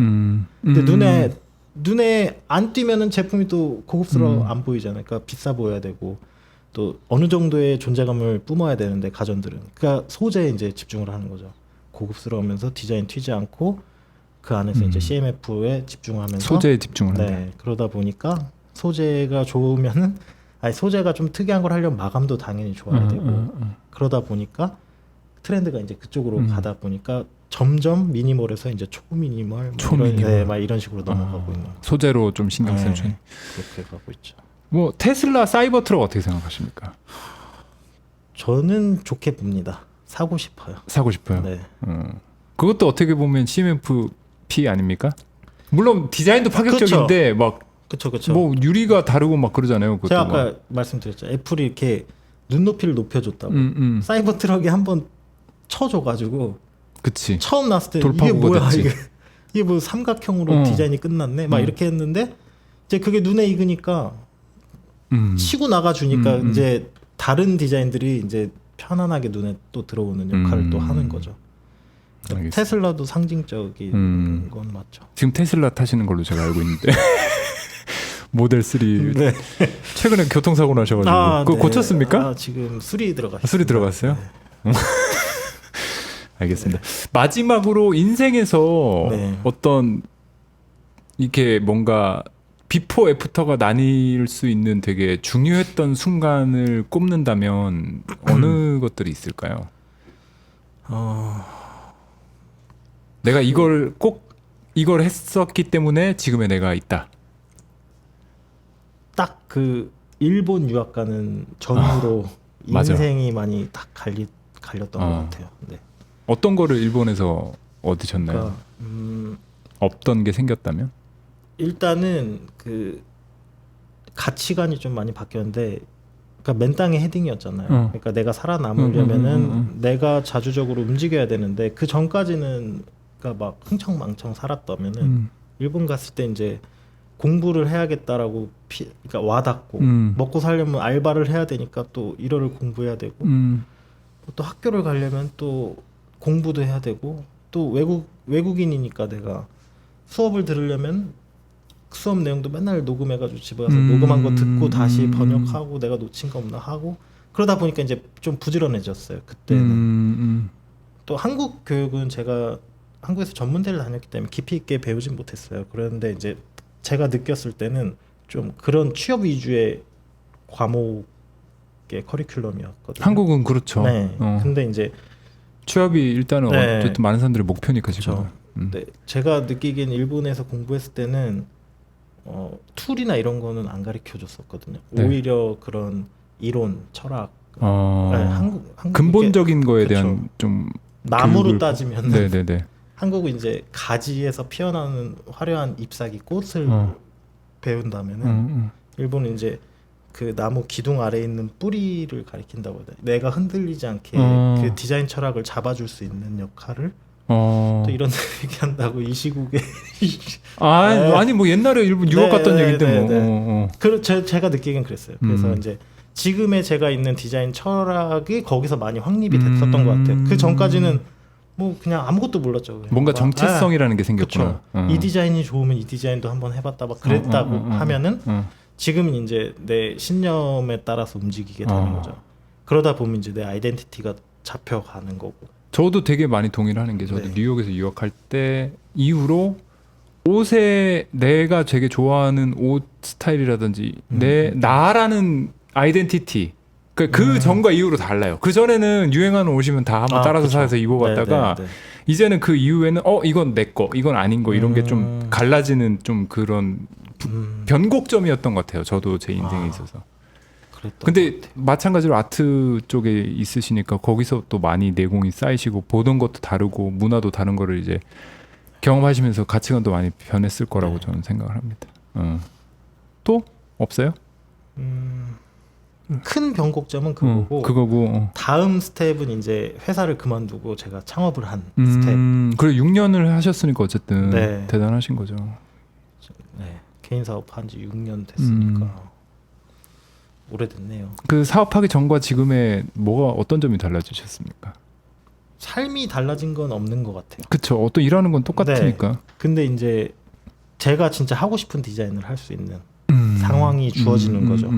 근데 눈에 안 띄면은 제품이 또 고급스러워 안 보이잖아요. 그러니까 비싸 보여야 되고 또 어느 정도의 존재감을 뿜어야 되는데 가전들은 그러니까 소재에 이제 집중을 하는 거죠. 고급스러우면서 디자인 튀지 않고 그 안에서 이제 CMF에 집중하면서 소재에 집중을 한다. 그러다 보니까 소재가 좋으면은 소재가 좀 특이한 걸 하려면 마감도 당연히 좋아야 되고 그러다 보니까 트렌드가 이제 그쪽으로 가다 보니까 점점 미니멀에서 이제 초미니멀 이런 식으로 넘어가고 있는 소재로 좀 신경 쓰는 그렇게 가고 있죠. 뭐 테슬라 사이버 트럭 어떻게 생각하십니까? 저는 좋게 봅니다. 사고 싶어요. 네. 그것도 어떻게 보면 CMFP 아닙니까? 물론 디자인도 파격적인데 그쵸. 뭐 유리가 다르고 막 그러잖아요. 제가 아까 말씀드렸죠. 애플이 이렇게 눈높이를 높여줬다고. 사이버 트럭이 한번 쳐줘가지고. 그치. 처음 나왔을 때 이게 뭐야 이게 뭐 삼각형으로 디자인이 끝났네. 막 이렇게 했는데 이제 그게 눈에 익으니까 치고 나가주니까 이제 다른 디자인들이 이제 편안하게 눈에 또 들어오는 역할을 또 하는 거죠. 그러니까 테슬라도 상징적인 건 맞죠. 지금 테슬라 타시는 걸로 제가 알고 있는데 모델 3 최근에 교통사고 나셔가지고 그거 고쳤습니까? 지금 수리 들어갔어요. 수리 들어갔어요? 알겠습니다. 마지막으로 인생에서 어떤 이렇게 뭔가 비포 애프터가 나뉠 수 있는 되게 중요했던 순간을 꼽는다면 어느 것들이 있을까요? 내가 이걸 했었기 때문에 지금의 내가 있다. 딱 그 일본 유학 가는 전후로 인생이 많이 딱 갈렸던 것 같아요. 네. 어떤 거를 일본에서 얻으셨나요? 없던 게 생겼다면? 일단은 그 가치관이 좀 많이 바뀌었는데, 그러니까 맨 땅에 헤딩이었잖아요. 그러니까 내가 살아남으려면은 내가 자주적으로 움직여야 되는데, 그 전까지는 그러니까 막 흥청망청 살았다면은 일본 갔을 때 이제 공부를 해야겠다라고 그러니까 와닿고 먹고 살려면 알바를 해야 되니까 또 일어를 공부해야 되고 또 학교를 가려면 또 공부도 해야 되고 또 외국인이니까 내가 수업을 들으려면 수업 내용도 맨날 녹음해가지고 집에 가서 녹음한 거 듣고 다시 번역하고 내가 놓친 거 없나 하고 그러다 보니까 이제 좀 부지런해졌어요. 그때는 또 한국 교육은 제가 한국에서 전문대를 다녔기 때문에 깊이 있게 배우진 못했어요. 그런데 이제 제가 느꼈을 때는 좀 그런 취업 위주의 과목의 커리큘럼이었거든요. 한국은 그렇죠. 네. 근데 이제 취업이 일단은 네. 어쨌든 많은 사람들의 목표니까 지금. 그렇죠. 네. 제가 느끼기엔 일본에서 공부했을 때는 툴이나 이런 거는 안 가르쳐 줬었거든요. 네. 오히려 그런 이론, 철학, 네, 한국 근본적인 거에 그렇죠. 대한 좀 나무로 따지면 네네네. 한국은 이제 가지에서 피어나는 화려한 잎사귀 꽃을 배운다면은 일본은 이제 그 나무 기둥 아래에 있는 뿌리를 가리킨다고 해야 돼. 내가 흔들리지 않게 그 디자인 철학을 잡아줄 수 있는 역할을 또 이런 얘기한다고 이 시국에 네. 아니 뭐 옛날에 일본 유학 갔던 얘긴데 뭐. 네. 제가 느끼긴 그랬어요. 그래서 이제 지금의 제가 있는 디자인 철학이 거기서 많이 확립이 됐었던 것 같아요. 그 전까지는 뭐 그냥 아무것도 몰랐죠. 그냥. 뭔가 정체성이라는 게 생겼구나. 이 디자인이 좋으면 이 디자인도 한번 해봤다 막 그랬다고 하면은 지금은 이제 내 신념에 따라서 움직이게 되는 거죠. 그러다 보면 이제 내 아이덴티티가 잡혀가는 거고. 저도 되게 많이 동의를 하는 게 저도 네. 뉴욕에서 유학할 때 이후로 옷에 내가 되게 좋아하는 옷 스타일이라든지 나라는 아이덴티티 그 전과 이후로 달라요. 그 전에는 유행하는 옷이면 다 한번 따라서 그쵸. 사서 입어봤다가 네. 이제는 그 이후에는 이건 내 거, 이건 아닌 거 이런 게 좀 갈라지는 좀 그런 변곡점이었던 것 같아요. 저도 제 인생에 있어서. 근데 마찬가지로 아트 쪽에 있으시니까 거기서 또 많이 내공이 쌓이시고 보던 것도 다르고 문화도 다른 거를 이제 경험하시면서 가치관도 많이 변했을 거라고 저는 생각을 합니다. 또 없어요? 큰 변곡점은 그거고 그거고 다음 스텝은 이제 회사를 그만두고 제가 창업을 한 스텝. 그래 6년을 하셨으니까 어쨌든 네. 대단하신 거죠. 네. 개인 사업 한 지 6년 됐으니까 오래됐네요. 그 사업하기 전과 지금의 뭐가 어떤 점이 달라지셨습니까? 삶이 달라진 건 없는 것 같아요. 그쵸. 또 일하는 건 똑같으니까. 근데 이제 제가 진짜 하고 싶은 디자인을 할 수 있는 상황이 주어지는 거죠.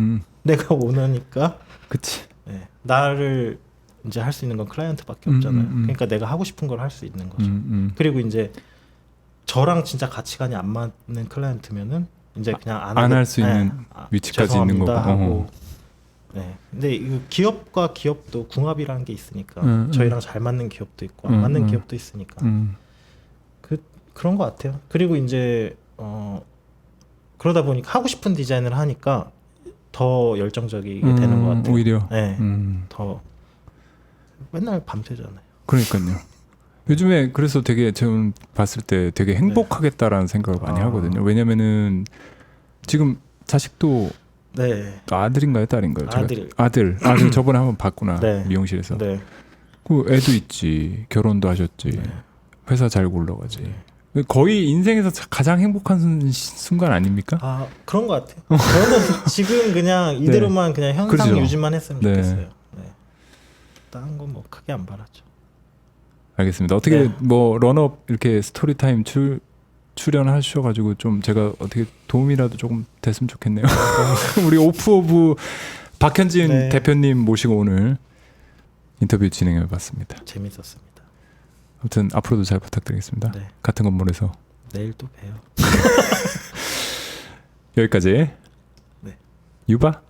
내가 원하니까. 그치. 네. 나를 이제 할 수 있는 건 클라이언트밖에 없잖아요. 그러니까 내가 하고 싶은 걸 할 수 있는 거죠. 그리고 이제 저랑 진짜 가치관이 안 맞는 클라이언트면은 이제 그냥 안 할 수 있는 위치까지 있는 거고. 하고. 네. 근데 이 기업과 기업도 궁합이라는 게 있으니까 저희랑 잘 맞는 기업도 있고 안 맞는 기업도 있으니까 그런 것 같아요. 그리고 이제 그러다 보니까 하고 싶은 디자인을 하니까 더 열정적이게 되는 것 같아요. 오히려. 네. 더 맨날 밤새잖아요. 그러니까요. 요즘에 그래서 되게 좀 봤을 때 되게 행복하겠다라는 생각을 많이 하거든요. 왜냐면은 지금 자식도 네. 아들인가요, 딸인가요? 아들. 아들 저번에 한번 봤구나. 네. 미용실에서. 네. 그 애도 있지. 결혼도 하셨지. 회사 잘 굴러가지. 거의 인생에서 가장 행복한 순간 아닙니까? 그런 것 같아요. 저는 지금 그냥 이대로만 그냥 현상 그렇죠. 유지만 했으면 좋겠어요. 네. 다른 건 뭐 크게 안 바라죠. 알겠습니다. 어떻게 뭐 런업 이렇게 스토리타임 출연하셔가지고 좀 제가 어떻게 도움이라도 조금 됐으면 좋겠네요. 우리 오프 오브 박현진 대표님 모시고 오늘 인터뷰 진행해봤습니다. 재밌었습니다. 아무튼 앞으로도 잘 부탁드리겠습니다. 네. 같은 건물에서 내일 또 봬요. 여기까지. 네. 유바.